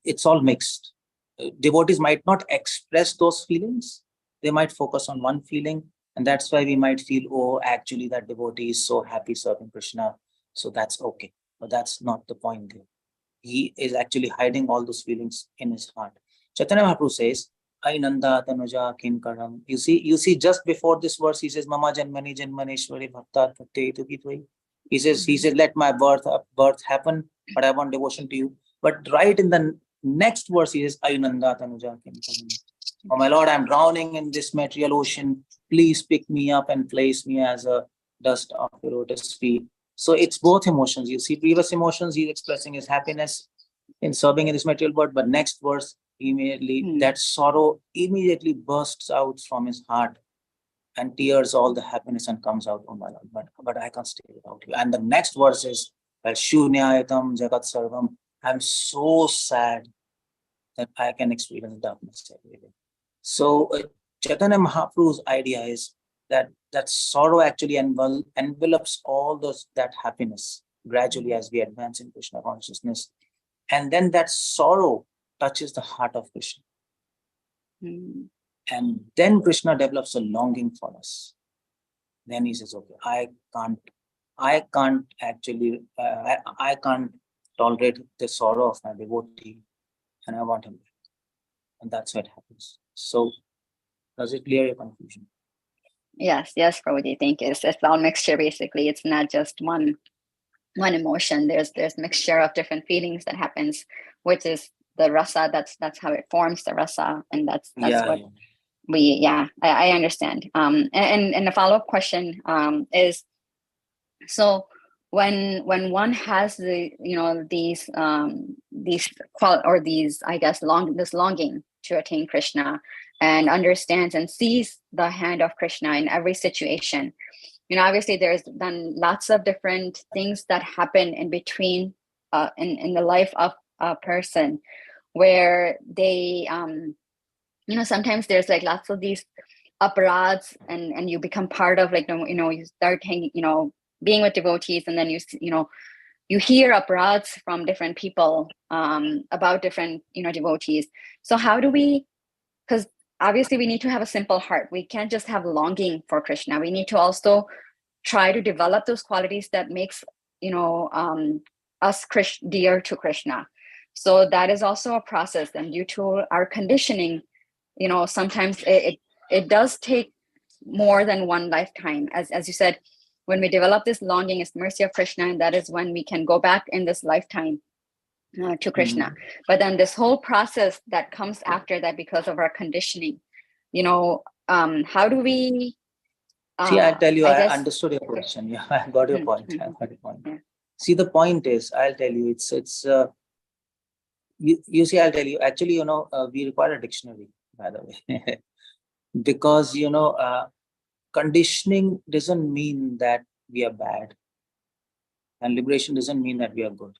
it's all mixed. Devotees might not express those feelings. They might focus on one feeling, and that's why we might feel, oh, actually that devotee is so happy serving Krishna, so that's okay. But that's not the point there. He is actually hiding all those feelings in his heart. Chaitanya Mahaprabhu says, Ai Nanda Tanuja Kinkaram. You see, just before this verse, he says, Mama Janmani Janmaneshwari Bhakta Bhakti Tukitwai. He says, let my birth happen, but I want devotion to you. But right in the next verse, he says, Ai Nanda Tanuja Kinkaram. Oh my Lord, I'm drowning in this material ocean. Please pick me up and place me as a dust of your lotus feet. So it's both emotions. You see, previous emotions, he's expressing his happiness in serving in this material world, but next verse, immediately that sorrow immediately bursts out from his heart and tears all the happiness and comes out, oh my Lord, but I can't stay without you. And the next verse is, Shunyayatam Jagat Sarvam. I'm so sad that I can experience darkness every day. So Chaitanya Mahaprabhu's idea is that sorrow actually envelops all that happiness gradually as we advance in Krishna consciousness. And then that sorrow touches the heart of Krishna. And then Krishna develops a longing for us. Then he says, okay, I can't actually, I can't tolerate the sorrow of my devotee, and I want him back. And that's what happens. So does it clear your confusion? Yes, Prabhuji, thank you. It's all mixture, basically. It's not just one emotion. There's mixture of different feelings that happens, which is the rasa. That's how it forms the rasa, and that's what I understand. And the follow-up question is, so when one has these I guess this longing to attain Krishna, and understands and sees the hand of Krishna in every situation, obviously there's then lots of different things that happen in between in the life of a person, where they sometimes there's like lots of these aparads, and you become part of you start hanging, being with devotees, and then you hear aparads from different people about different devotees. So how do we, because obviously we need to have a simple heart. We can't just have longing for Krishna. We need to also try to develop those qualities that makes us dear to Krishna. So that is also a process, and due to our conditioning, sometimes it does take more than one lifetime. As you said, when we develop this longing, it's mercy of Krishna, and that is when we can go back in this lifetime to Krishna. But then this whole process that comes after that, because of our conditioning, how do we see, I'll tell you, I understood your question. Yeah, I got your point. Yeah. See, the point is, I'll tell you, it's you see, I'll tell you, actually, we require a dictionary, by the way. Because conditioning doesn't mean that we are bad, and liberation doesn't mean that we are good.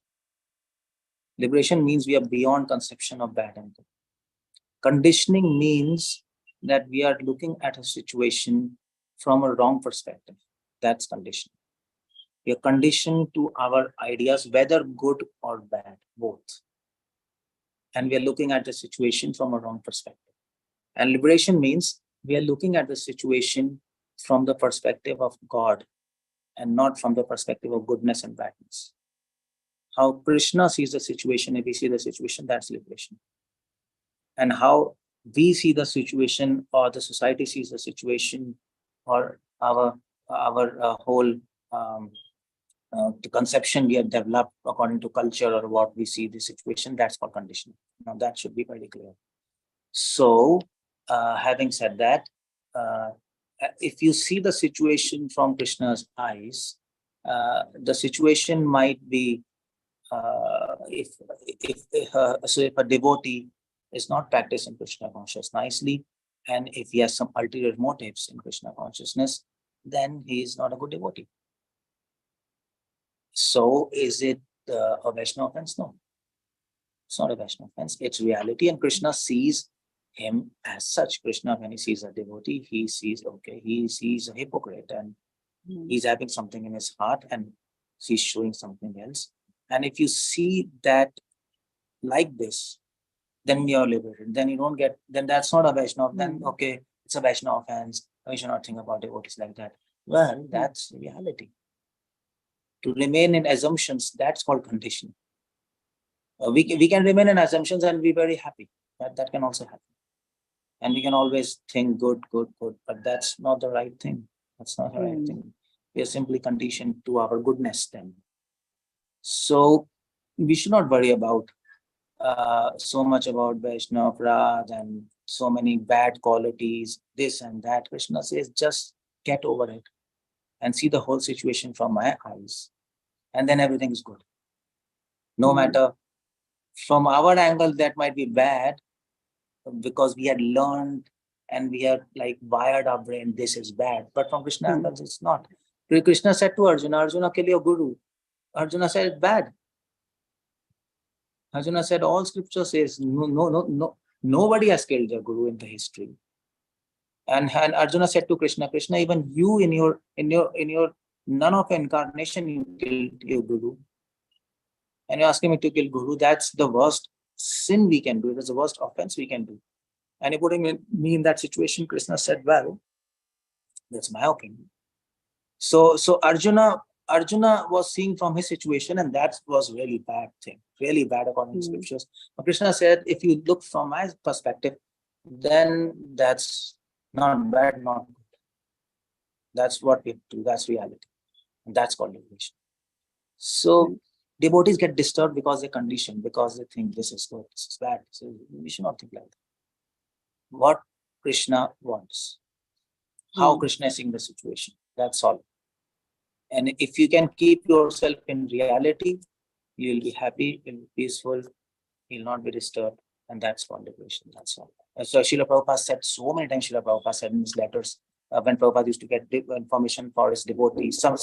Liberation means we are beyond conception of bad and good. Conditioning means that we are looking at a situation from a wrong perspective. That's conditioning. We are conditioned to our ideas, whether good or bad, both. And we are looking at the situation from a wrong perspective. And liberation means we are looking at the situation from the perspective of God, and not from the perspective of goodness and badness. How Krishna sees the situation, if we see the situation, that's liberation. And how we see the situation, or the society sees the situation, or our whole the conception we have developed according to culture, or what we see the situation, that's called conditioning. Now that should be very clear. So having said that, if you see the situation from Krishna's eyes, the situation might be if a devotee is not practicing Krishna consciousness nicely, and if he has some ulterior motives in Krishna consciousness, then he is not a good devotee. So is it a Vaishnava offense? No, it's not a Vaishnava offense. It's reality, and Krishna sees him as such. Krishna, when he sees a devotee, he sees, okay, he sees a hypocrite, and he's having something in his heart, and he's showing something else. And if you see that like this, then you're liberated. Then you don't get, then that's not a Vaishnava. Then, okay, it's a Vaishnava offense. We should not think about devotees like that. Well, that's reality. To remain in assumptions, that's called conditioning. We can remain in assumptions and be very happy. That can also happen. And we can always think good, but that's not the right thing. That's not the right thing. We are simply conditioned to our goodness then. So we should not worry about so much about Vaishnava Prad and so many bad qualities, this and that. Krishna says, just get over it and see the whole situation from my eyes. And then everything is good. No matter, from our angle, that might be bad because we had learned and we had like wired our brain, this is bad. But from Krishna angle, it's not. Krishna said to Arjuna, Arjuna, kill your guru. Arjuna said, it's bad. Arjuna said, all scripture says, no, nobody has killed their guru in the history. And Arjuna said to Krishna, Krishna, even you in your none of incarnation, you killed your guru. And you're asking me to kill guru, that's the worst sin we can do. That's the worst offense we can do. And if putting me in that situation, Krishna said, well, that's my opinion. So Arjuna was seeing from his situation, and that was really bad thing, really bad according to scriptures. But Krishna said, if you look from my perspective, then that's not bad, not good. That's what we do. That's reality. And that's called liberation. So devotees get disturbed because they're conditioned, because they think this is good, this is bad. So we should not think like that. What Krishna wants, how Krishna is seeing the situation, that's all. And if you can keep yourself in reality, you'll be happy, you'll be peaceful, you'll not be disturbed, and that's called liberation. That's all. So Srila Prabhupada said so many times, Srila Prabhupada said in his letters, when Prabhupada used to get information for his devotees, some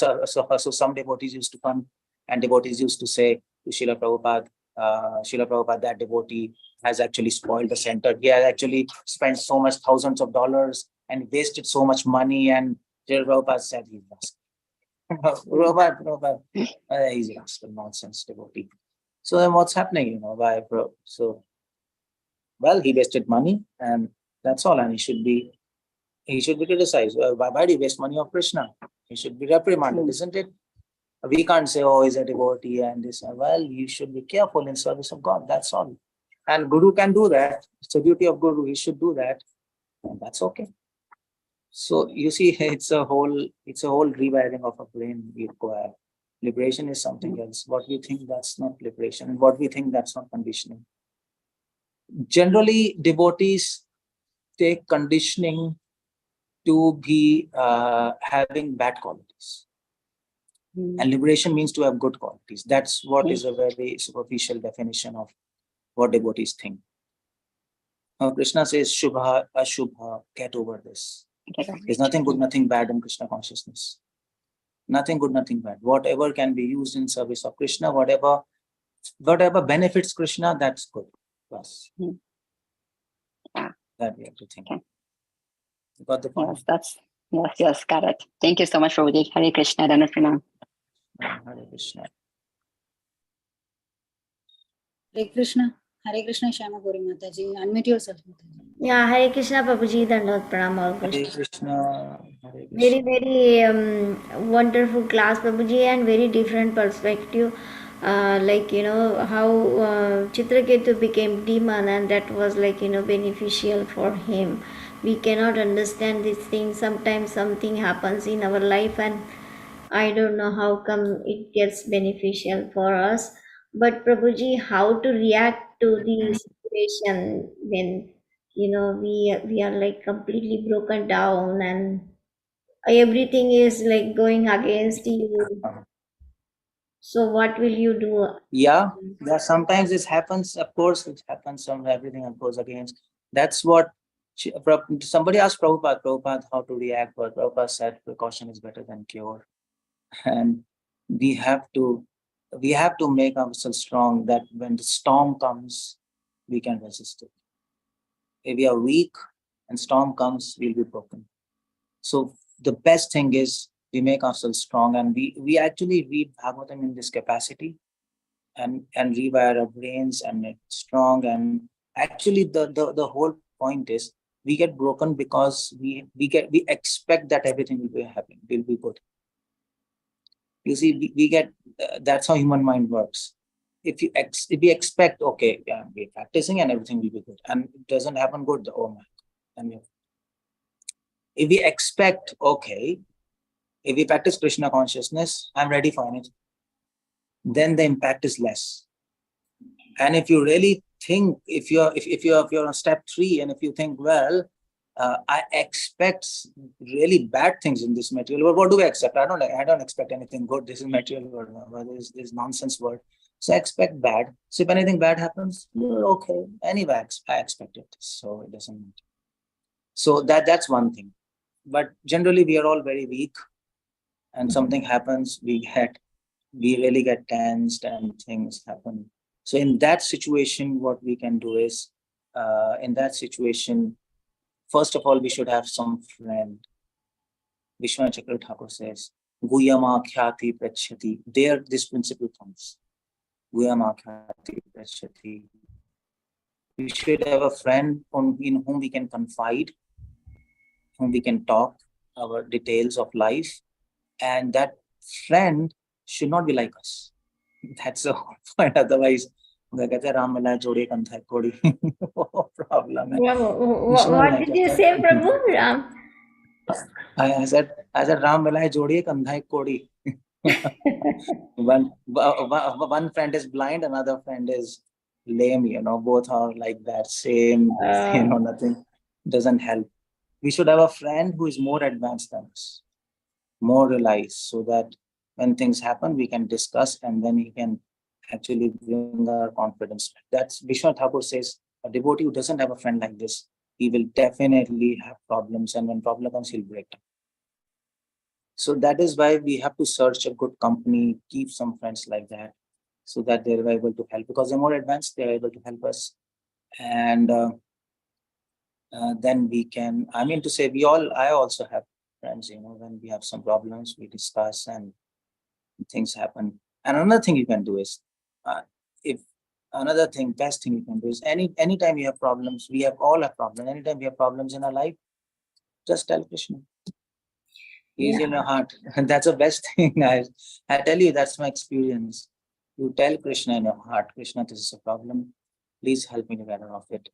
devotees used to come and devotees used to say to Srila Prabhupada, that devotee has actually spoiled the center. He has actually spent so much thousands of dollars and wasted so much money. And Srila Prabhupada said he's lost. Prabhupada, he's lost, a nonsense devotee. So then what's happening, why? So, well, he wasted money and that's all. And he should be criticized. Well, why do you waste money of Krishna? He should be reprimanded, isn't it? We can't say, oh, he's a devotee and this. Well, you should be careful in service of God. That's all. And Guru can do that. It's the duty of Guru. He should do that. And that's okay. So you see, it's a whole rewiring of a brain we require. Liberation is something else. What we think, that's not liberation. And what we think, that's not conditioning. Generally, devotees take conditioning to be having bad qualities. And liberation means to have good qualities. That's what is a very superficial definition of what devotees think. Krishna says, Shubha, Ashubha, get over this. There's nothing good, nothing bad in Krishna consciousness. Nothing good, nothing bad. Whatever can be used in service of Krishna, whatever benefits Krishna, that's good. Yes. That we have to think. Okay. You got the point? Yes, got it. Thank you so much, Prabhuji. Hare Krishna, Dana Pranam. Hare Krishna. Hare Krishna. Hare Krishna, Shama Gauri Mataji. Unmute yourself, Mataji. Yeah, Hare Krishna, Prabhuji, Dandot Pranam, all Hare Krishna. Krishna. Hare Krishna. Very, very wonderful class, Prabhuji, and very different perspective. Like, how Chitraketu became demon, and that was like, beneficial for him. We cannot understand these things. Sometimes something happens in our life, and I don't know how come it gets beneficial for us. But Prabhuji, how to react to the situation when we are like completely broken down, and everything is like going against you. So what will you do? Yeah, sometimes this happens. Of course, it happens. Everything goes against. That's what somebody asked Prabhupada how to react. But Prabhupada said precaution is better than cure, and we have to make ourselves strong. That when the storm comes, we can resist it. If we are weak and storm comes, we'll be broken. So the best thing is we make ourselves strong, and we actually read Bhagavatam in this capacity. And rewire our brains and make strong. And actually the whole point is we get broken because we expect that everything will be happy, will be good. You see, we get that's how human mind works. If we expect, okay, yeah, we're practicing and everything will be good, and it doesn't happen good, oh my, and if we expect, okay, if we practice Krishna consciousness, I'm ready for anything, then the impact is less. And if you really think, if you're on step 3, and if you think, well, I expect really bad things in this material world, what do I accept? I don't expect anything good. This is material world. This nonsense world. So I expect bad. So if anything bad happens, okay. Anyway, I expect it. So it doesn't matter. So that's one thing. But generally, we are all very weak, and something happens, we really get tensed, and things happen. So in that situation, what we can do is, in that situation, first of all, we should have some friend. Vishwanath Chakravarti Thakur says, Guyama khyati prachyati. There, this principle comes. Guyama khyati prachyati. We should have a friend in whom we can confide, whom we can talk our details of life, and that friend should not be like us. That's the whole point. Otherwise, what did you say, Prabhu? Ram? I said Ram Milai Jodi Kandhai Kodi. One friend is blind, another friend is lame, both are like that, same, nothing doesn't help. We should have a friend who is more advanced than us, more realized, so that when things happen, we can discuss, and then we can actually bring our confidence. That's Vishwanath Thakur says, a devotee who doesn't have a friend like this, he will definitely have problems, and when problem comes, he'll break down. So that is why we have to search a good company, keep some friends like that, so that they're able to help, because they're more advanced, they're able to help us. And then we can, I also have friends, when we have some problems, we discuss and things happen. And another thing you can do is, best thing you can do is, anytime you have problems, we all have problems. Anytime we have problems in our life, just tell Krishna. He's in your heart. And that's the best thing. I tell you, that's my experience. You tell Krishna in your heart, Krishna, this is a problem. Please help me to get out of it.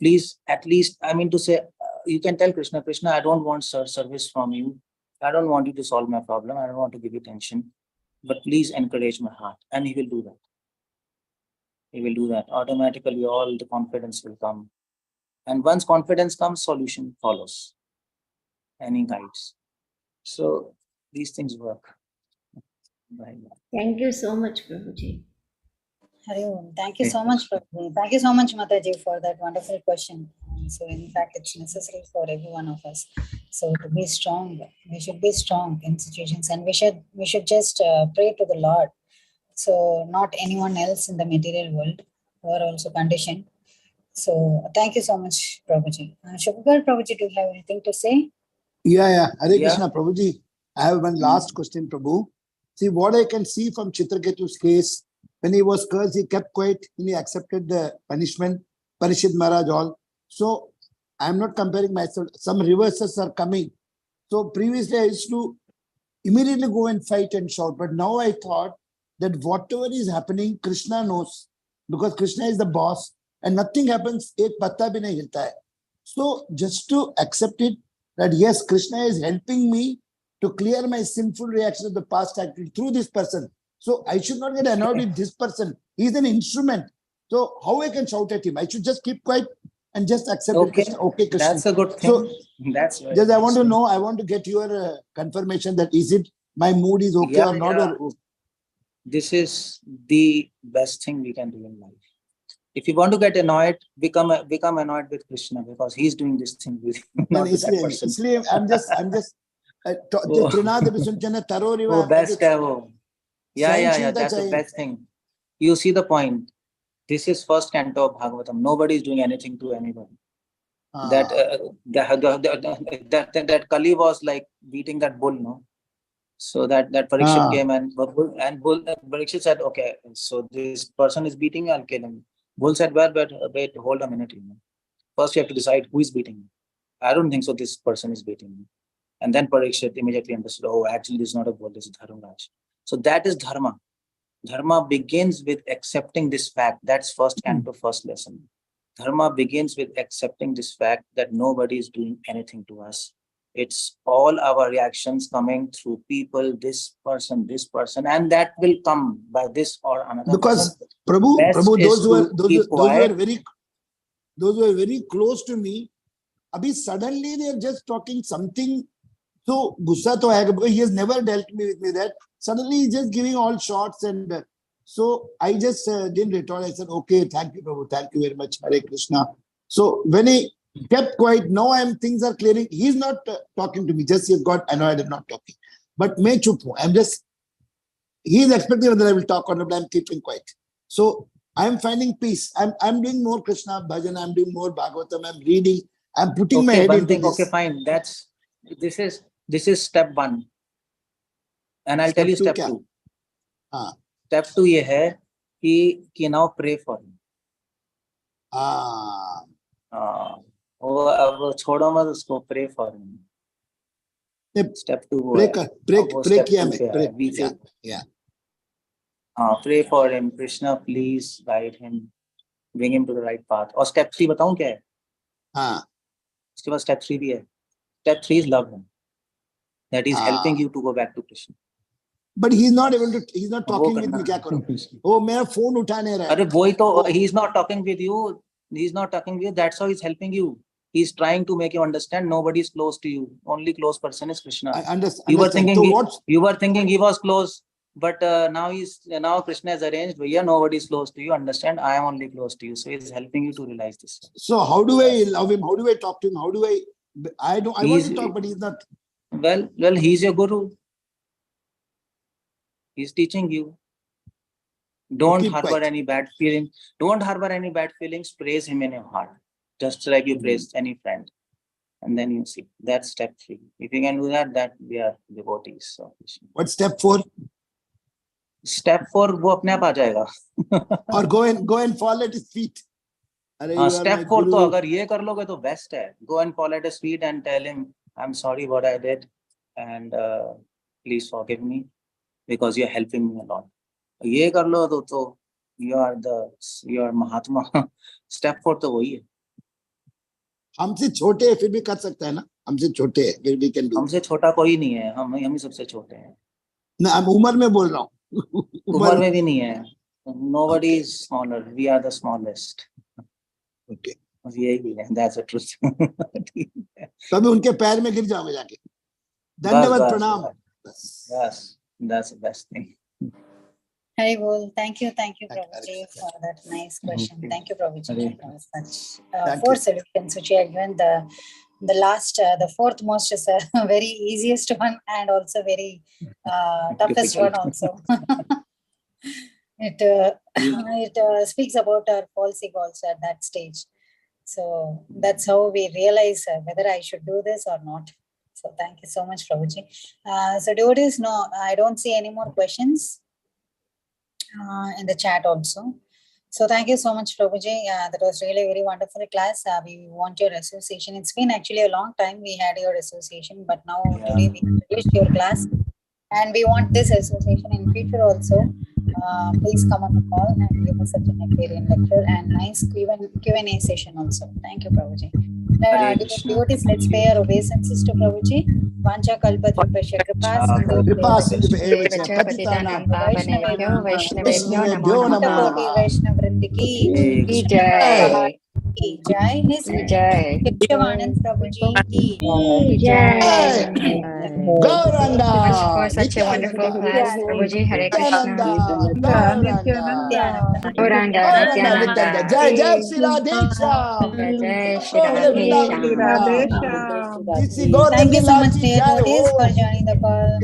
Please, at least, you can tell Krishna, Krishna, I don't want service from you. I don't want you to solve my problem. I don't want to give you tension. But please encourage my heart. And he will do that. He will do that. Automatically, all the confidence will come. And once confidence comes, solution follows. Any guides. So these things work. Right. Thank you so much, Prabhuji. Hari Om. Thank you so much, Prabhu. Thank you so much, Mataji, for that wonderful question. So in fact, it's necessary for every one of us. So to be strong, we should be strong in situations, and we should just pray to the Lord. So not anyone else in the material world who are also conditioned. So thank you so much, Prabhuji. Shubhakar, Prabhuji, do you have anything to say? Yeah. Hare Krishna, Prabhuji. I have one last question, Prabhu. See, what I can see from Chitraketu's case, when he was cursed, he kept quiet and he accepted the punishment, Parishit Maharaj, all. So I'm not comparing myself. Some reverses are coming. So previously I used to immediately go and fight and shout. But now I thought that whatever is happening, Krishna knows, because Krishna is the boss and nothing happens, ek patta bhi nahi hilta hai. So just to accept it, that yes, Krishna is helping me to clear my sinful reaction of the past activity through this person. So I should not get annoyed with this person. He's an instrument. So how I can shout at him? I should just keep quiet and just accept Okay, Krishna. Okay, Krishna. that's a good thing. So That's very just I nice want to thing. know, I want to get your confirmation that is it my mood is okay Yeah, or not, yeah. or This is the best thing we can do in life. If you want to get annoyed, become annoyed with Krishna, because he's doing this thing with you, not with that person. इसलिए I'm just Oh. त्रिनाद विसुंचन तरो Riva. Oh, best hai wo. Yeah, सहनशीलता that's the चाहिए. best thing. You see the point. This is first canto of Bhagavatam. Nobody is doing anything to anybody. That Kali was like beating that bull, no? So that Parikshit came and Parikshit said, okay, so this person is beating me, I'll kill him. Bull said, well, wait, hold a minute. First you have to decide who is beating me. I don't think so this person is beating me. And then Parikshit immediately understood, oh, actually this is not a bull, this is Dharmaraj. So that is dharma. Dharma begins with accepting this fact. That's first canto, first lesson. Dharma begins with accepting this fact that nobody is doing anything to us. It's all our reactions coming through people, this person, and that will come by this or another. Because Prabhu, those who are very close to me, abhi suddenly they are just talking something. So gussa to hai, because he has never dealt with me that. Suddenly he's just giving all shots, and so I just didn't retort. I said, okay, thank you, Prabhu, thank you very much, Hare Krishna. So when he kept quiet, now things are clearing. He's not talking to me, just he got annoyed and not talking. But main chup hu. He's expecting whether I will talk or not, but I'm keeping quiet. So I'm finding peace. I'm doing more Krishna bhajan, I'm doing more Bhagavatam, I'm reading, I'm putting my head into this. Okay, fine. This is step 1. And I'll tell you step 2. Step 2 ये है कि now pray for him. अब छोड़ो मत उसको, pray for him. Step 2 pray किया मैं. Pray for him. Krishna, please guide him, bring him to the right path. और step 3 बताऊं क्या है? उसके बाद step 3 भी है. Step 3 is love him. That is helping you to go back to Krishna. But he's not able to. He's not talking with me. क्या करूं? Oh, मेरा phone उठा नहीं रहा है. अरे वही तो. He's not talking with you. He's not talking with you. That's how he's helping you. He's trying to make you understand nobody is close to you. Only close person is Krishna. I understand. You were thinking he was close, but now Krishna has arranged. Yeah, nobody is close to you. Understand? I am only close to you. So he's helping you to realize this. So how do I love him? How do I talk to him? How do I? I want to talk, but he's not. Well, he's your guru. He's teaching you. Don't harbor any bad feelings. Don't harbor any bad feelings. Praise him in your heart, just like you praise any friend. And then you see. That's step 3. If you can do that we are devotees of Krishna. What's step 4? Step 4 वो अपने आप आ जाएगा. Or go and fall at his feet. Step 4 तो अगर ये कर लोगे तो best है. Go and fall at his feet and tell him, I'm sorry what I did, and please forgive me, because you're helping me a lot. ये कर लो तो you are Mahatma. Step 4 तो वही है. हमसे छोटे है फिर भी कर सकता है ना. हमसे छोटे है फिर भी can do. हमसे छोटा कोई नहीं है. हम ही सबसे छोटे हैं. ना उम्र में बोल रहा हूँ. उम्र में भी नहीं है. Nobody is smaller. We are the smallest. Okay. यही है. That's the truth. कभी उनके पैर में गिर जाओगे जाके. धन्यवाद, प्रणाम. Yes, that's the best thing. Hari Bol. Thank you, Prabhuji, for that nice question. Thank you, Prabhuji, for such 4 solutions which you have given. The last, the 4th most is a very easiest one, and also very toughest one also. It speaks about our false ego also at that stage. So that's how we realize whether I should do this or not. So thank you so much, Prabhuji. So devotees, no, I don't see any more questions in the chat also. So thank you so much, Prabhuji. That was really a very wonderful class. We want your association. It's been actually a long time we had your association, but now today we introduced your class, and we want this association in future also. Please come on the call and give us such a nectarian lecture and nice Q&A session also. Thank you, Prabhuji. Devotees, let's pay our obeisances to Prabhuji. Vancha kalpatrupasya Vaishnavebhyo Namo. Vaishnav Vrindi ki Jai. ki jai. His Jai. Keshavanand Prabhuji ki Jai. Gauranga, For such a wonderful class, Prabhuji, Hare Krishna. Gauranga, Gauranga, Nityananda, Nityananda. Jai Jai Shri Radhesha. Jai Shri Gaura Radhesha. Vrinda. Kisi Thank you Gauranga so much, Lati dear Jai devotees, Ho. for joining the call.